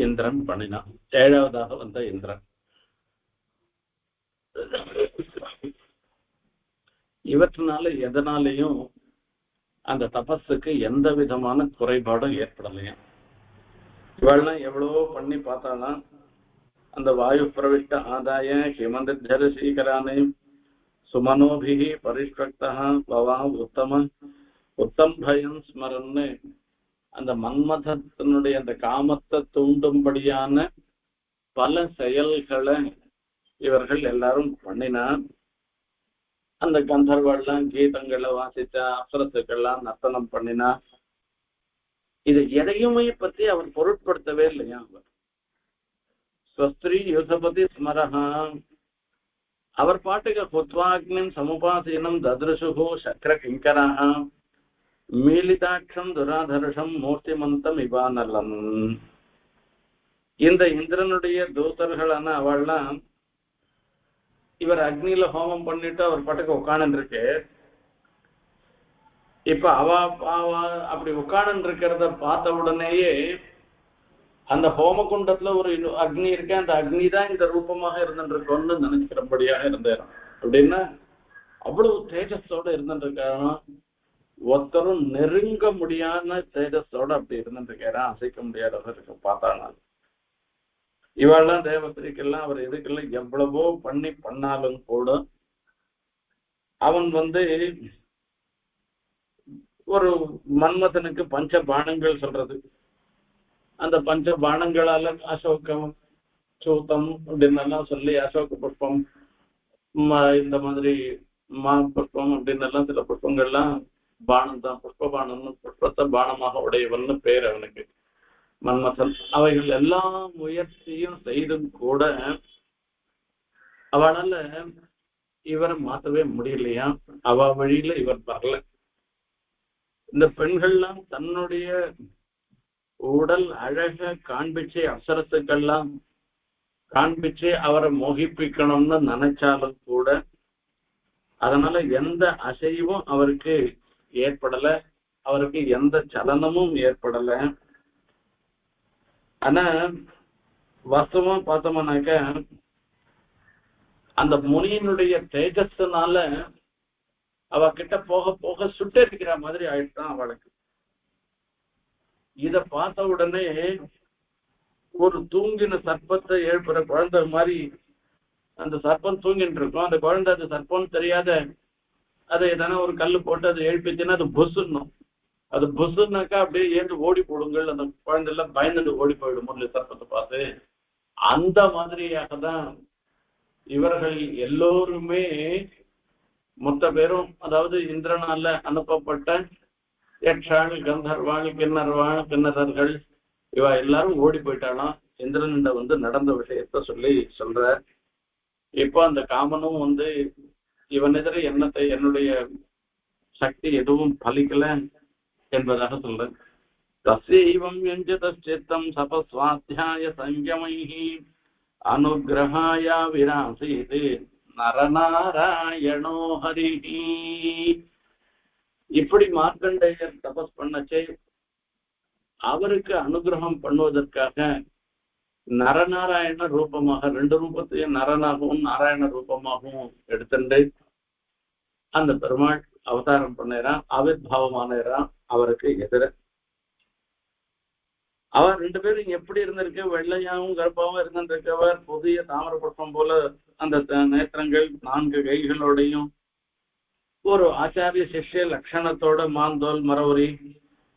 இந்திரன் பண்ணினான். 7வதாக வந்த இந்திரன். இவற்றினால எதனாலையும் அந்த தபஸுக்கு எந்த விதமான குறைபாடும் ஏற்படலையா. இவெல்லாம் எவ்வளவோ பண்ணி பார்த்தாலாம் அந்த வாயு பிரவிஷ்ட ஆதாய ஹிமந்திர சீகரானே சுமனோபிகி பரிஷ்வக்தா பவா உத்தம் பயம் ஸ்மரன்னு அந்த மன்மதத்தினுடைய அந்த காமத்தை தூண்டும்படியான பல செயல்களை இவர்கள் எல்லாரும் பண்ணினார். அந்த கந்தர்வெல்லாம் கீதங்களை வாசிச்சா, அப்சரசுக்கள்லாம் நர்த்தனம் பண்ணினா. இது எதையுமே பத்தி அவர் பொருட்படுத்தவே இல்லையா. அவர் ஸ்வஸ்திரீ யுதபதி ஸ்மரஹா, அவர் பாட்டுக்கு புத்வாக்னிம் சமுபாசீனம் தத்ருஷுஹு சக்கர கிங்கராக மீலிதாட்சம் துராதர்ஷம் மூர்த்திமந்தம் இவானலம். இந்த இந்திரனுடைய தூதர்களான அவள்லாம் இவர் அக்னியில ஹோமம் பண்ணிட்டு அவர் பாட்டுக்கு உட்கார்ந்து இருக்கு. இப்ப அவ அப்படி உட்கார்ந்து இருக்கிறத பார்த்த உடனேயே அந்த ஹோம குண்டத்துல ஒரு அக்னி இருக்கு, அந்த அக்னி தான் இந்த ரூபமாக இருந்துருக்கோன்னு நினைக்கிறபடியாக இருந்தார். அப்படின்னா அவ்வளவு தேஜஸோட இருந்துருக்காரா. ஒருத்தரும் நெருங்க முடியாத தேஜஸோட அப்படி இருந்துருக்காரா, அசைக்க முடியாதவங்க பார்த்தாங்க. இவாள்லாம் தேவஸ்திரிக்கெல்லாம் அவர் எதுக்கெல்லாம் எவ்வளவோ பண்ணாலும் கூட அவன் ஒரு மன்மதனுக்கு பஞ்ச பானங்கள் சொல்றது, அந்த பஞ்ச பானங்களால அசோகம் சூத்தம் அப்படின்னு சொல்லி அசோக புஷ்பம் இந்த மாதிரி மா புஷ்பம் அப்படின்னு சில புஷ்பங்கள்லாம் பானம் தான், புஷ்ப பானம்னு புஷ்பத்தை பானமாக உடையவன்னு பேர் அவனுக்கு மன்மதன். அவைகள் எல்லா முயற்சியும் செய்தும் கூட அவளால இவரை மாற்றவே முடியலையா, அவ வழியில இவர் வரல. இந்த பெண்கள்லாம் தன்னுடைய உடல் அழக காண்பிச்சு அப்சரத்துக்கெல்லாம் காண்பிச்சு அவரை மோகிப்பிக்கணும்னு நினைச்சாலும் கூட அதனால எந்த அசைவும் அவருக்கு ஏற்படல, அவருக்கு எந்த சலனமும் ஏற்படல. ஆனா வாஸ்தவமா பார்த்தோம்னாக்க அந்த முனியினுடைய தேஜஸ்னால அவ கிட்ட போக போக சுட்டெரிக்கிற மாதிரி ஆயிடுதான் அவளுக்கு. இத பார்த்த உடனே ஒரு தூங்கின சர்ப்பத்தை எழுப்புற குழந்தை மாதிரி அந்த சர்ப்பம் தூங்கிட்டு இருக்கும். அந்த குழந்தை அது சர்ப்பம்னு தெரியாத அதை எதனா ஒரு கல்லு போட்டு அதை எழுப்பிச்சுன்னா அது புசுன்னும். அது புசுன்னாக்கா அப்படியே ஏந்து ஓடி போடுங்கள், அந்த குழந்தை எல்லாம் பயந்துட்டு ஓடி போயிடும் முரளி சர்ப்பத்தை பார்த்து. அந்த மாதிரியாக தான் இவர்கள் எல்லோருமே மொத்த பேரும், அதாவது இந்திரனால அனுப்பப்பட்ட யக்ஷாள் கந்தர்வாள் கிண்ணறர்கள் இவ எல்லாரும் ஓடி போயிட்டாலாம். இந்திரன் நடந்த விஷயத்த சொல்ற. இப்போ அந்த காமனும் இவன் எதிர என்னுடைய சக்தி எதுவும் பலிக்கல என்பதாக சொல்ற. தஸ்யைவம் யஞ்சதச்சித்தம் சபஸ்வாத்யாய சங்கமைஹி அனுகிரகாய விராசீது நரநாராயணோ ஹரிஹி. இப்படி மார்க்கண்டேயர் தபஸ் பண்ணச்சே அவருக்கு அனுகிரகம் பண்ணுவதற்காக நரநாராயண ரூபமாக ரெண்டு ரூபத்தையும் நரனாகவும் நாராயண ரூபமாகவும் எடுத்துட்டு அந்த பெருமாள் அவதாரம் பண்ணறான், ஆவிர்பாவமானறான் அவருக்கு எதிர. அவர் ரெண்டு பேரும் எப்படி இருந்திருக்கு, வெள்ளையாவும் கருப்பாவும் இருந்திருக்கவர், புதிய தாமர புஷ்பம் போல அந்த நேத்திரங்கள், 4 கைகளோடையும் ஒரு ஆச்சாரிய சிஷ்ய லட்சணத்தோட மாந்தோல் மரவரி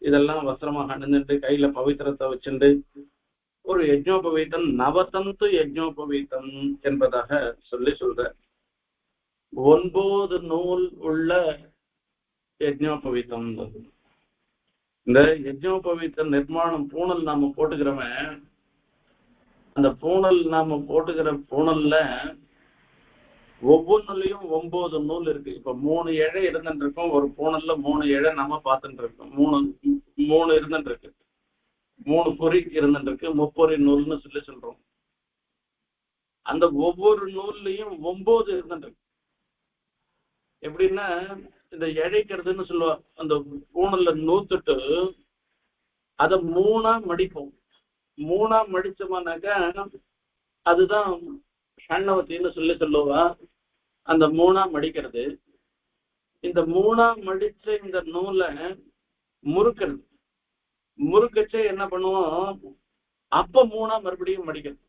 இதெல்லாம் வஸ்திரமாக அணிந்துட்டு கையில பவித்திரத்தை வச்சுட்டு ஒரு யஜ்னோபவீதம், நவதந்து யஜ்னோபவீதம் என்பதாக சொல்ற 9 நூல் உள்ள யஜ்னோபவீதம். இந்த யஜ்னோபவீத நிர்மாணம் பூணல் நாம போட்டுக்கிறோமே, அந்த பூணல் நாம போட்டுக்கிற பூணல்ல ஒவ்வொன்றுலயும் 9 நூல் இருக்கு. இப்ப 3 இழை இருந்துட்டு இருக்கோம், ஒரு பூணல்ல 3 இழை நம்ம பார்த்துட்டு இருக்கோம். 3 இருந்துட்டு இருக்கு, 3 பொறி இருந்துட்டு இருக்கு, முப்பொறி நூல்னு சொல்றோம். அந்த ஒவ்வொரு நூல்லையும் 9 இருந்துட்டு இருக்கு. எப்படின்னா இந்த இழைக்கிறதுன்னு சொல்லுவா, அந்த பூணல்ல நூத்துட்டு அதை 3ஆ மடிப்போம். 3ஆ மடிச்சோம்னாக்கா அதுதான் ஷண்ணவத்தின்னு சொல்லுவா. அந்த 3ஆ மடிக்கிறது, இந்த 3ஆ மடிச்ச இந்த நூலை முறுக்கிறது. முறுக்கச்சே என்ன பண்ணுவோம், அப்ப 3ஆ மறுபடியும் மடிக்கிறது.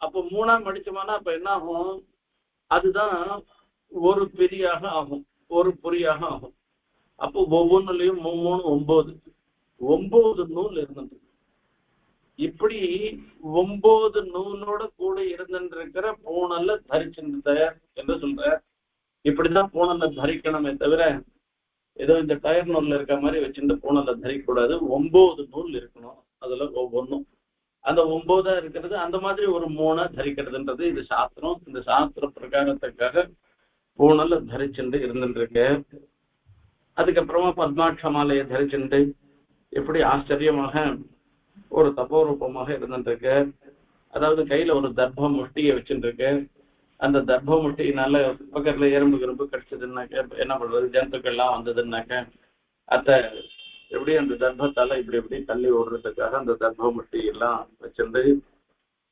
அப்ப 3ஆ மடிச்சோம்னா அப்ப என்ன ஆகும், அதுதான் ஒரு பிரியாக ஆகும், ஒரு பொறியாக ஆகும். அப்போ ஒவ்வொன்றுலயும் 3 9 நூல் இருந்தது. இப்படி 9 நூலோட கூட இருந்திருக்கிற பூணல்ல தரிச்சிருந்த என்று சொல்ற. இப்படிதான் பூணல்ல தரிக்கணுமே தவிர ஏதோ இந்த டயர் நூல்ல இருக்க மாதிரி வச்சுட்டு பூணல்ல தரிக்க கூடாது. 9 நூல் இருக்கணும், அதுல ஒவ்வொன்றும் அந்த 9ஆ இருக்கிறது. அந்த மாதிரி ஒரு 3ஆ தரிக்கிறதுன்றது இது சாஸ்திரம். இந்த சாஸ்திர பிரகாரத்துக்காக பூணல்ல தரிச்சுட்டு இருந்துருக்கு. அதுக்கப்புறமா பத்மாட்ச மாலையை தரிச்சுட்டு எப்படி ஆச்சரியமாக ஒரு தபோரூபமாக இருந்துருக்கு. அதாவது கையில ஒரு தர்ப்ப முஷ்டியை வச்சுருக்கு. அந்த தர்ப்ப முஷ்டினால பக்கத்துல எறும்பு கடிச்சதுன்னாக்க என்ன பண்றது, ஜந்துக்கள்லாம் வந்ததுன்னாக்க அத்தை எப்படி அந்த தர்ப்பத்தால இப்படி தள்ளி ஓடுறதுக்காக அந்த தர்ப்ப முஷ்டி எல்லாம் வச்சிருந்து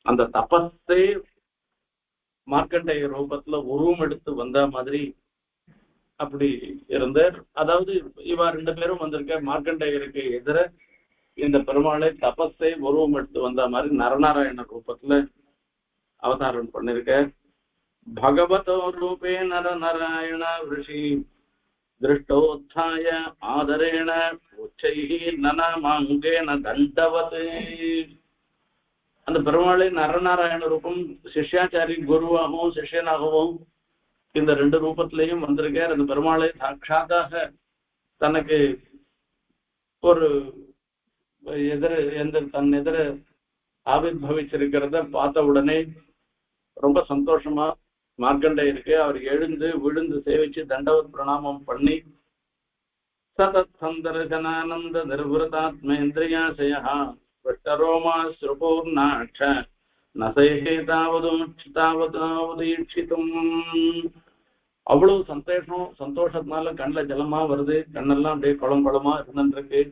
அந்த தபஸே மார்க்கண்டேய ரூபத்துல உருவம் எடுத்து வந்த மாதிரி அப்படி இருந்தார். அதாவது இவா 2 பேரும் வந்திருக்க மார்க்கண்டேயருக்கு எதிர இந்த பெருமாளை தபஸை உருவம் எடுத்து வந்த மாதிரி நரநாராயண ரூபத்துல அவதாரம் பண்ணிருக்க. பகவதோ ரூபே நரநாராயண ரிஷி திருஷ்டோத்தாய ஆதரேண உச்சைஹி நனமாங்கேன தண்டவதே. அந்த பெருமாளை நரநாராயண ரூபம் சிஷ்யாச்சாரி குருவாகவும் சிஷ்யனாகவும் இந்த ரெண்டு ரூபத்திலையும் வந்திருக்கார். அந்த பெருமாளை சாட்சாத்தாக தனக்கு ஒரு தன் எதிர ஆவிர்வவிச்சிருக்கிறத பார்த்த உடனே ரொம்ப சந்தோஷமா மார்க்கண்டேயருக்கு அவர் எழுந்து விழுந்து சேவிச்சு தண்டவத் பிரணாமம் பண்ணி சதத் சந்தர்சனானந்த நிர்வதாத்மேந்திரியாசயா விஷ்டரோமா ஸ்ருபூர்ணாட்ச நசைஹே தாவதீட்சித்தும். அவ்வளவு சந்தோஷத்தினால கண்ணில் ஜலமா வருது. கண்ணெல்லாம் அப்படியே குளம் குளமா இருந்துருக்கு.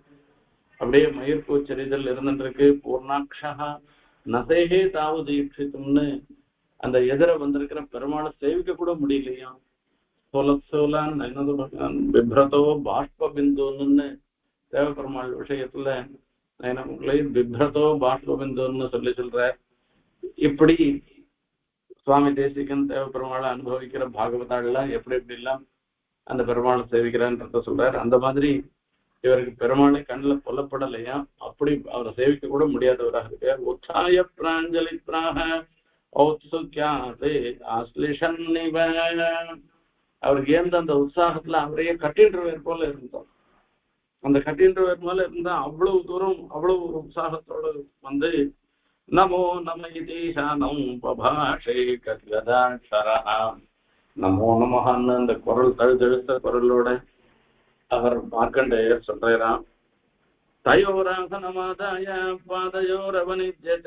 அப்படியே மயிர்கூச்சரிதல் இருந்துருக்கு. பூர்ணாட்சா நசைஹே தாவதீட்சித்தும்னு அந்த எதிர வந்திருக்கிற பெருமாளை சேவிக்க கூட முடியலையா. சோலசோலான் பிப்ரதோ பாஷ்ப பிந்துன்னு தேவ பெருமாள் விஷயத்துல பிப்ரதோ பாஷ்ப பிந்துன்னு சொல்ற. இப்படி சுவாமி தேசிகன் தேவ பெருமாளை அனுபவிக்கிற பாகவதாள்லாம் எப்படி எல்லாம் அந்த பெருமாளை சேவிக்கிறான்றத சொல்றாரு. அந்த மாதிரி இவருக்கு பெருமாளை கண்ணில் கொல்லப்படலையா, அப்படி அவரை சேவிக்க கூட முடியாதவராக இருக்கார். உற்சாய பிராஞ்சலி பிராக அவருக்கு ஏந்த அந்த உற்சாகத்துல அவரையே கட்டின்றவர் போல இருந்தோம். அந்த கட்டின்றவர் போல இருந்தா அவ்வளவு தூரம் அவ்வளவு ஒரு உற்சாகத்தோடு வந்து நமோ நம இதீஷானம் பபாஷே கத்கதாட்சரா நமோ நமஹன்னு அந்த குரல் தழுதழுத்த குரலோட அவர் மார்க்கண்டேயர் சொல்றாராம். தயோராசனமாதாய பாதயோரவனித்யச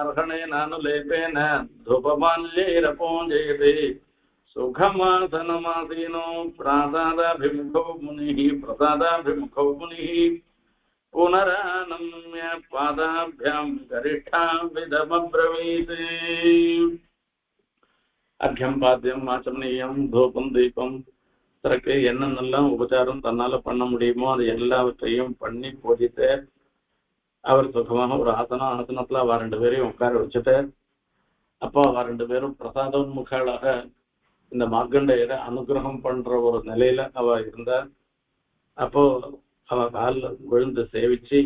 அர்ஹணேனானுலேபேன தூபமால்யைரபோஞ்சயதே சுகமாசனமாசீனோ பிரசாதாபிமுகோ முனிः புனரானம்ய பாதாபியாம் கரிஷ்டாம் விதமப்ரவீத். அர்க்யம் பாத்தியம் ஆச்சமனீயம் தூபம் தீபம் தனக்கு என்னென்னலாம் உபச்சாரம் தன்னால பண்ண முடியுமோ அது எல்லாவற்றையும் பண்ணி போதிட்டு அவர் சுகமாக ஒரு ஆசனத்துல அவ 2 பேரையும் உட்கார வச்சுட்டு அப்போ அவ 2 பேரும் பிரசாதோன்முகாளாக இந்த மார்க்கண்டேயரை அனுகிரகம் பண்ற ஒரு நிலையில அவ இருந்தார். அப்போ அவ காலில் விழுந்து சேவிச்சு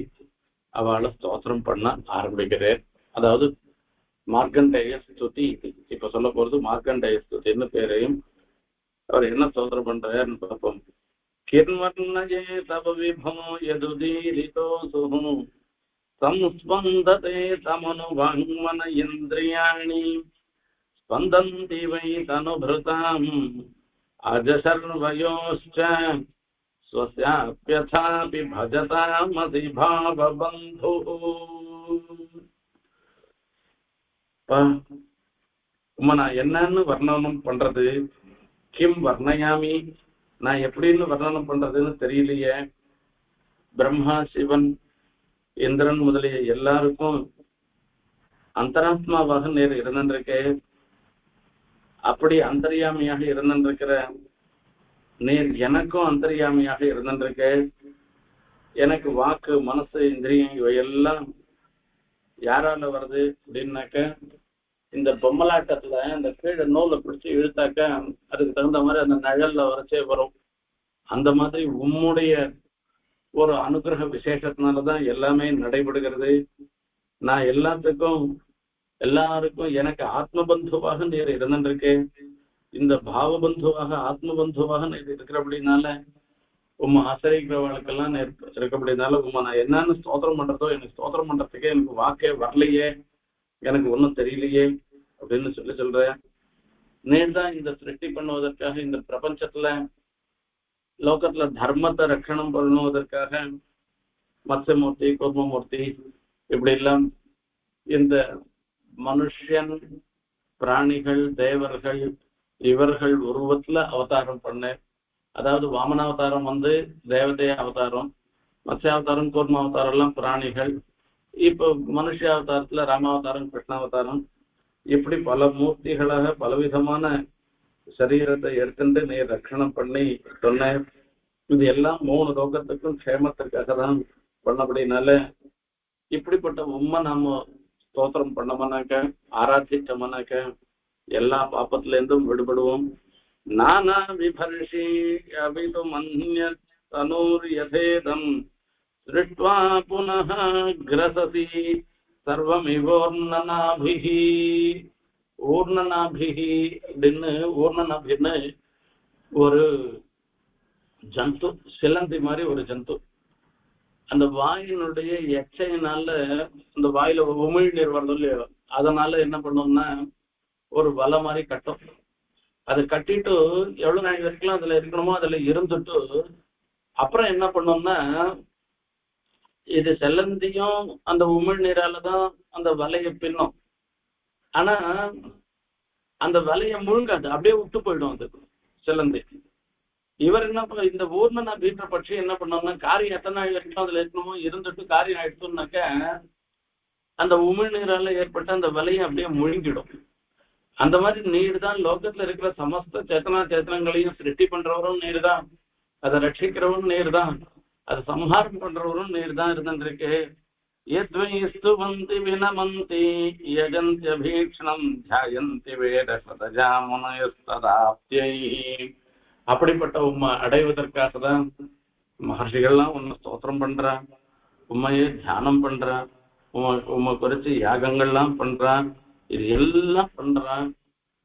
அவளை ஸ்தோத்திரம் பண்ண ஆரம்பிக்கிறேன். அதாவது மார்க்கண்டேய ஸ்துதி. இப்ப சொல்ல போறது மார்க்கண்டேய ஸ்துதின்னு பேரையும் அவர் என்ன ஸ்தோத்திரம் பண்றாருன்னு பார்ப்போம். கிர்வர்ணயே தவ விபமோ யதுதீரிதோசுஹு சம்ஸ்பந்ததே தமனுவாங்மன இந்திரியாணி ஸ்பந்தந்தி வை தனுபிருதாம் அஜசர்வயோஸ்ச ஸ்வஸ்யாப்யதாபி பஜதாமசி பாவபந்துः. நான் என்னன்னு வர்ணனம் பண்றது, கிம் வர்ணயாமி, நான் எப்படின்னு வர்ணனம் பண்றதுன்னு தெரியலையே. பிரம்மா சிவன் இந்திரன் முதலிய எல்லாருக்கும் அந்தராத்மாவாக நேர் இருந்திருக்கே. அப்படி அந்தர்யாமியாக இருந்திருக்கிற நேர் எனக்கும் அந்தர்யாமியாக இருந்திருக்கே. எனக்கு வாக்கு மனசு இந்திரியம் இவையெல்லாம் யாரால வருது அப்படின்னாக்க இந்த பொம்மலாட்டத்துல இந்த கீழே நூலை பிடிச்சி இழுத்தாக்க அதுக்கு தகுந்த மாதிரி அந்த நிழல்ல வரைச்சே வரும். அந்த மாதிரி உம்முடைய ஒரு அனுகிரக விசேஷத்தினாலதான் எல்லாமே நடைபெறுகிறது. நான் எல்லாருக்கும் எனக்கு ஆத்மபந்துவாக நேர் இருந்திருக்கேன். இந்த பாவபந்துவாக ஆத்மபந்துவாக நேர் இருக்கிற அப்படின்னால உம்மை ஆசிரியக்கிறவர்களுக்கெல்லாம் இருக்க அப்படின்னால உம்மை நான் என்னன்னு ஸ்தோத்திரம் பண்றதோ எனக்கு ஸ்தோத்திரம் பண்றதுக்கே எனக்கு வாக்கே வரலையே, எனக்கு ஒன்றும் தெரியலையே அப்படின்னு சொல்றேன். நேர்தான் இந்த சிருஷ்டி பண்ணுவதற்காக இந்த பிரபஞ்சத்துல லோகத்துல தர்மத்தை ரட்சணம் பண்ணுவதற்காக மத்ஸ்யமூர்த்தி கூர்மமூர்த்தி இப்படி எல்லாம் இந்த மனுஷன் பிராணிகள் தேவர்கள் இவர்கள் உருவத்துல அவதாரம் பண்ண. அதாவது வாமனாவதாரம் தேவதைய அவதாரம், மத்ஸ்யாவதாரம் கூர்மாவதாரம் எல்லாம் பிராணிகள். இப்போ மனுஷ அவதாரத்துல ராமாவதாரம் கிருஷ்ணாவதாரம் இப்படி பல மூர்த்திகளாக பலவிதமான சரீரத்தை எடுத்துட்டு நீ ரட்சணம் பண்ணி சொன்ன. இது எல்லாம் 3 லோகத்துக்கும் க்ஷேமத்திற்காக தான் பண்ணபடினால இப்படிப்பட்ட உண்மை நாம ஸ்தோத்திரம் பண்ணோம்னாக்க ஆராதிச்சோம்னாக்க எல்லா பாப்பத்துல இருந்தும் விடுபடுவோம். நானா விபர்ஷி அபிது மன்ய தனூர் யதேதம் திருஷ்ட்வா புனः கிரசசி சர்வமிவோர்ணனாபிஹி. ஊர்ணனாபிஹி அப்படின்னு ஊர்ணனாபின்னு ஒரு ஜந்து, சிலந்தி மாதிரி ஒரு ஜந்து. அந்த வாயினுடைய எச்சையினால அந்த வாயில உமிழ்நீர் வரணும் இல்லையோ, அதனால என்ன பண்ணோம்னா ஒரு வலை மாதிரி கட்டும். அதை கட்டிட்டு எவ்வளவு நாள் வரைக்கும் அதுல இருக்கணுமோ அதுல இருந்துட்டு அப்புறம் என்ன பண்ணோம்னா இது செல்லந்தியும் அந்த உமிழ்நீராலதான் அந்த வலையை பின்னும். ஆனா அந்த வலையை முழுங்காது, அப்படியே விட்டு போயிடும் அது செல்லந்தி. இவர் என்ன பண்ண, இந்த ஊர்ணனா வீட்டை பற்றி என்ன பண்ணோம்னா காரியம் எத்தனை நாள் வரைக்கும் அதுல இருக்கணுமோ இருந்துட்டு காரியம் ஆயிடுச்சுனாக்க அந்த உமிழ்நீரால ஏற்பட்ட அந்த வலையை அப்படியே முழுங்கிடும். அந்த மாதிரி நீர் தான் லோகத்துல இருக்கிற சமஸ்த சேத்தனா சேத்தனங்களையும் சிருஷ்டி பண்றவரும் நீர் தான், அதை ரட்சிக்கிறவரும் நீர் தான், அதை சம்ஹாரம் பண்றவரும் நீர் தான் இருந்திருக்கு. யத்வைஸ்துவந்தி வினமந்தி யஜந்த்யபீக்ஷணம் த்யாயந்தி வேத சதஜாமுனயஸ்ததாப்த்யை. அப்படிப்பட்ட உண்மை அடைவதற்காக தான் மகர்ஷிகள்லாம் உன்னை ஸ்தோத்திரம் பண்றான், உண்மையை தியானம் பண்றான், உண்மை குறிச்சு யாகங்கள்லாம் பண்றான், இது எல்லாம் பண்றான்.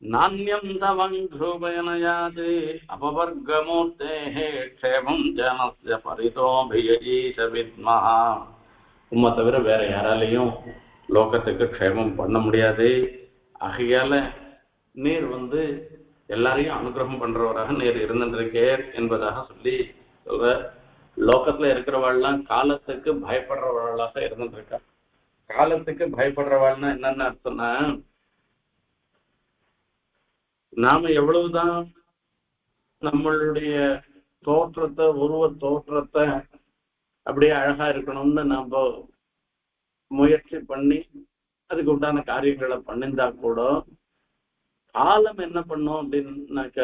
நானியம் தவங்கூபயனயாது அபவர்கமூர்த்தே க்ஷேமம் ஜனஸ்ய பரிதோபியீஷ வித்மஹா. உண்மை தவிர வேற யாராலையும் லோகத்துக்கு க்ஷேமம் பண்ண முடியாது. ஆகையால நீர் எல்லாரையும் அனுகிரகம் பண்றவராக நீர் இருந்திருக்கேர் என்பதாக சொல்லி சொல்ற. லோகத்துல இருக்கிறவாள்லாம் காலத்துக்கு பயப்படுறவர்களாக இருந்துருக்கா. காலத்துக்கு பயப்படுறவாள்னா என்னன்னு அர்த்தம்னா, நாம எவ்வளவுதான் நம்மளுடைய தோற்றத்தை உருவ தோற்றத்தை அப்படியே அழகா இருக்கணும்னு நாம முயற்சி பண்ணி அதுக்கு உண்டான காரியங்களை பண்ணிருந்தா கூட காலம் என்ன பண்ணும் அப்படின்னாக்க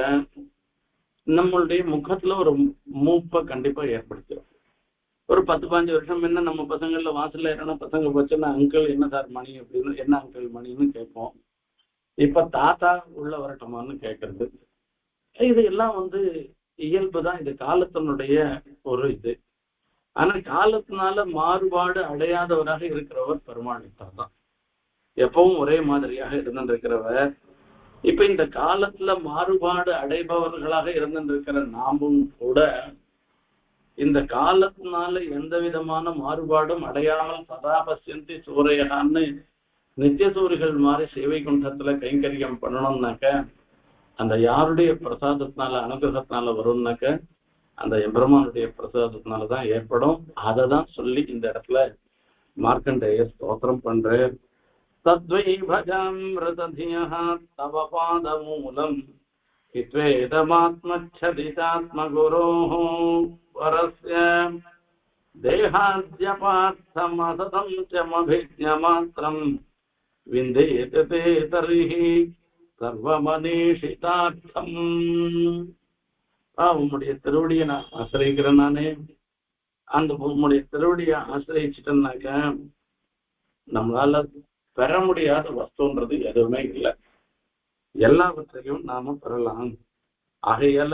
நம்மளுடைய முகத்துல ஒரு மூப்பை கண்டிப்பா ஏற்படுத்தும். ஒரு 10-15 வருஷம் முன்ன நம்ம பசங்கள்ல வாசல்ல ஏன்னா பசங்க போச்சுன்னா அங்கிள் என்ன சார் மணி அப்படின்னு, என்ன அங்கிள் மணின்னு கேட்போம். இப்ப தாத்தா உள்ள வரட்டுமான்னு கேட்கறது. இது எல்லாம் இயல்புதான், இது காலத்தினுடைய ஒரு இது. ஆனா காலத்தினால மாறுபாடு அடையாதவராக இருக்கிறவர் பெருமாளித்தார் தான், எப்பவும் ஒரே மாதிரியாக இருந்திருக்கிறவர். இப்ப இந்த காலத்துல மாறுபாடு அடைபவர்களாக இருந்திருக்கிற நாமும் கூட இந்த காலத்தினால எந்த விதமான மாறுபாடும் அடையாமல் சதா பசியந்தி சூரையான்னு நித்தியசூரிகள் மாதிரி சேவை குண்டத்துல கைங்கரியம் பண்ணணும்னாக்க அந்த யாருடைய பிரசாதத்தினால அனுகிரகத்தினால வரும்னாக்க அந்த எம்பெருமானுடைய பிரசாதத்தினாலதான் ஏற்படும். அதை தான் சொல்லி இந்த இடத்துல மார்க்கண்டேய ஸ்தோத்திரம் பண்ற. தத்வை பஜாமிருததியஹ தவ பாதமூலம் ஹித்வேதமாத்மச்சதிதாத்மகுரோஹ வரஸ்ய தேஹாத்யபார்த்தம் அசதம் சமபிஜ்ஞமாத்ரம் விந்தேத தே தர்ஹி சர்வமனீஷிதார்த்தம். உம்முடைய திருவடியை நான் ஆசிரியிக்கிறேன். நானே அந்த உம்முடைய திருவடியை ஆசிரியிச்சிட்டேன்னாக்க நம்மளால பெற முடியாத வஸ்துன்றது எதுவுமே இல்லை, எல்லாவற்றையும் நாம பெறலாம். ஆகையால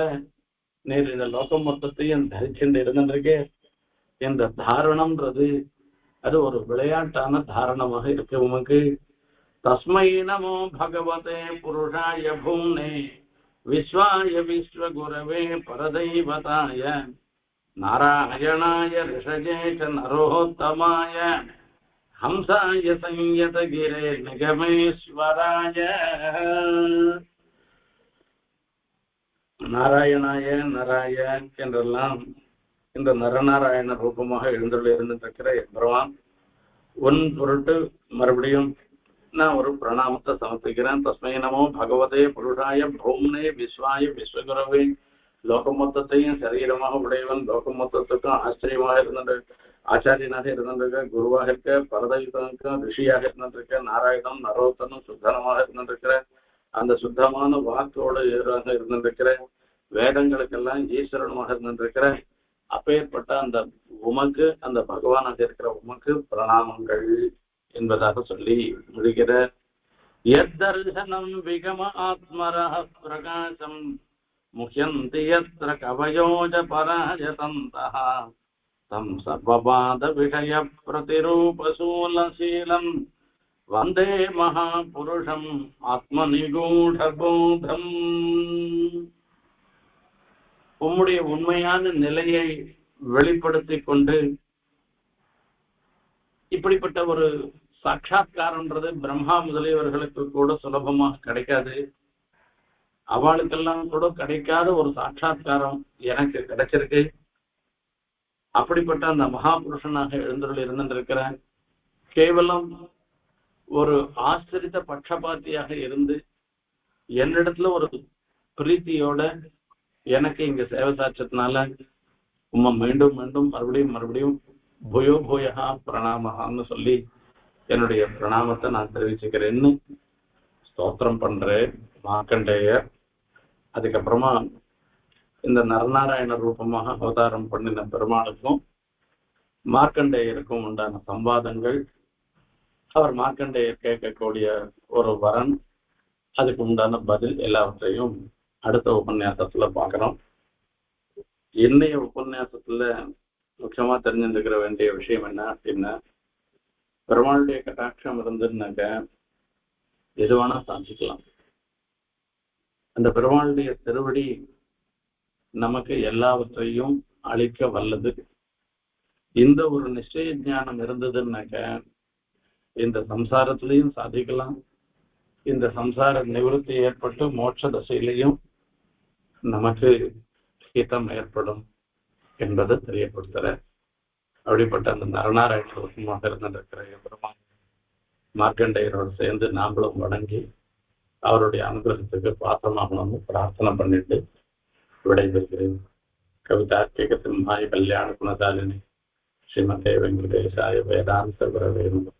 நேர் இந்த லோகம் மொத்தத்தையும் தரிச்சுட்டு இருந்திருக்கே. இந்த தாரணம்ன்றது அது ஒரு விளையாட்டான தாரணமாக இருக்கு உமக்கு. தஸ்மை நமோ பகவதே புருஷாய பூம்னே விஸ்வாய விஸ்வகுரவே பரதைவதாய நாராயணாய ரிஷஜே ச நரோத்தமாய ஹம்சாய சம்யதகிரே நிகமேஸ்வராய. நாராயணாய நராய என்றெல்லாம் இந்த நரநாராயண ரூபமாக எழுந்துள்ள இருந்திருக்கிற பகவான் உன் பொருட்டு மறுபடியும் நான் ஒரு பிரணாமத்தை சமர்ப்பிக்கிறேன். தஸ்மை நமோ பகவதே புருஷாய பூம்னே விஸ்வாய விஸ்வகுரவே. லோக மொத்தத்தையும் சரீரமாக உடையவன், லோக மொத்தத்துக்கும் ஆச்சரியமாக இருந்த ஆச்சாரியனாக இருந்திருக்க, குருவாக இருக்க, பரதயுத்தனுக்கும் ரிஷியாக இருந்திருக்க, நாராயணம் நரோத்தனும் சுத்தனமாக இருந்திருக்கிற, அந்த சுத்தமான வாக்கோடு இருந்திருக்கிற, வேதங்களுக்கெல்லாம் ஈஸ்வரனுமாக இருந்திருக்கிற அப்பேற்பட்ட அந்த உமக்கு, அந்த பகவானாக இருக்கிற உமக்கு பிரணாமங்கள் என்பதாக சொல்லி முடிகிற யத்தர்சனம் விகம ஆத்மரஹ பிரகாசம் முஹ்யந்தி யத்ர கவயோஜ பராஜதந்தஹ தம் சர்வபாத விஷய பிரதிரூபசூலசீலம் வந்தே மகாபுருஷம் ஆத்மநிகூடபோதம். உம்முடைய உண்மையான நிலையை வெளிப்படுத்தி கொண்டு இப்படிப்பட்ட ஒரு சாட்சா்காரம்ன்றது பிரம்மா முதலியவர்களுக்கு கூட சுலபமாக கிடைக்காது. அவளுக்கெல்லாம் கூட கிடைக்காத ஒரு சாட்சா்காரம் எனக்கு கிடைச்சிருக்கு. அப்படிப்பட்ட அந்த மகாபுருஷனாக எழுந்தருள் இருந்திருக்கிறேன். கேவலம் ஒரு ஆசிரித்த பட்சபாத்தியாக இருந்து என்னிடத்துல ஒரு பிரீத்தியோட எனக்கு இங்க சேவை சாட்சத்தினால உம்மை மீண்டும் மீண்டும் மறுபடியும் பூயோ பூயா பிரணாமகான்னு சொல்லி என்னுடைய பிரணாமத்தை நான் தெரிவிச்சுக்கிறேன்னு ஸ்தோத்திரம் பண்றேன் மார்க்கண்டேயர். அதுக்கப்புறமா இந்த நரநாராயண ரூபமாக அவதாரம் பண்ணின பெருமாளுக்கும் மார்க்கண்டேயருக்கும் உண்டான சம்வாதங்கள், அவர் மார்க்கண்டேயர் கேட்கக்கூடிய ஒரு வரன், அதுக்கு உண்டான பதில் எல்லாவற்றையும் அடுத்த உபன்யாசத்துல பார்க்கிறோம். இன்னைய உபன்யாசத்துல முக்கியமா தெரிஞ்சுருக்கிற வேண்டிய விஷயம் என்ன அப்படின்னா, பெருமாளுடைய கட்டாட்சம் இருந்துன்னாக்க எது வேணா சாதிக்கலாம். அந்த பெருமாளுடைய திருவடி நமக்கு எல்லாவற்றையும் அளிக்க வல்லது. இந்த ஒரு நிச்சய ஞானம் இருந்ததுன்னாக்க இந்த சம்சாரத்திலையும் சாதிக்கலாம், இந்த சம்சார நிவர்த்தி ஏற்பட்டு மோட்ச தசையிலையும் நமக்கு ஹிதம் ஏற்படும் என்பதை தெரியப்படுத்துற அப்படிப்பட்ட அந்த நரநாராயண ரூபமாக இருந்திருக்கிற பெருமாள் மார்க்கண்டேயரோடு சேர்ந்து நாங்களும் வணங்கி அவருடைய அனுகிரகத்துக்கு பாத்திரமாகணும்னு பிரார்த்தனை பண்ணிட்டு விடைபெறுகிறேன். கவிதார்க்கிக சிம்ஹாய கல்யாண குணசாலினி ஸ்ரீமதே வெங்கடேசாய வேதாந்த குரவே நமः.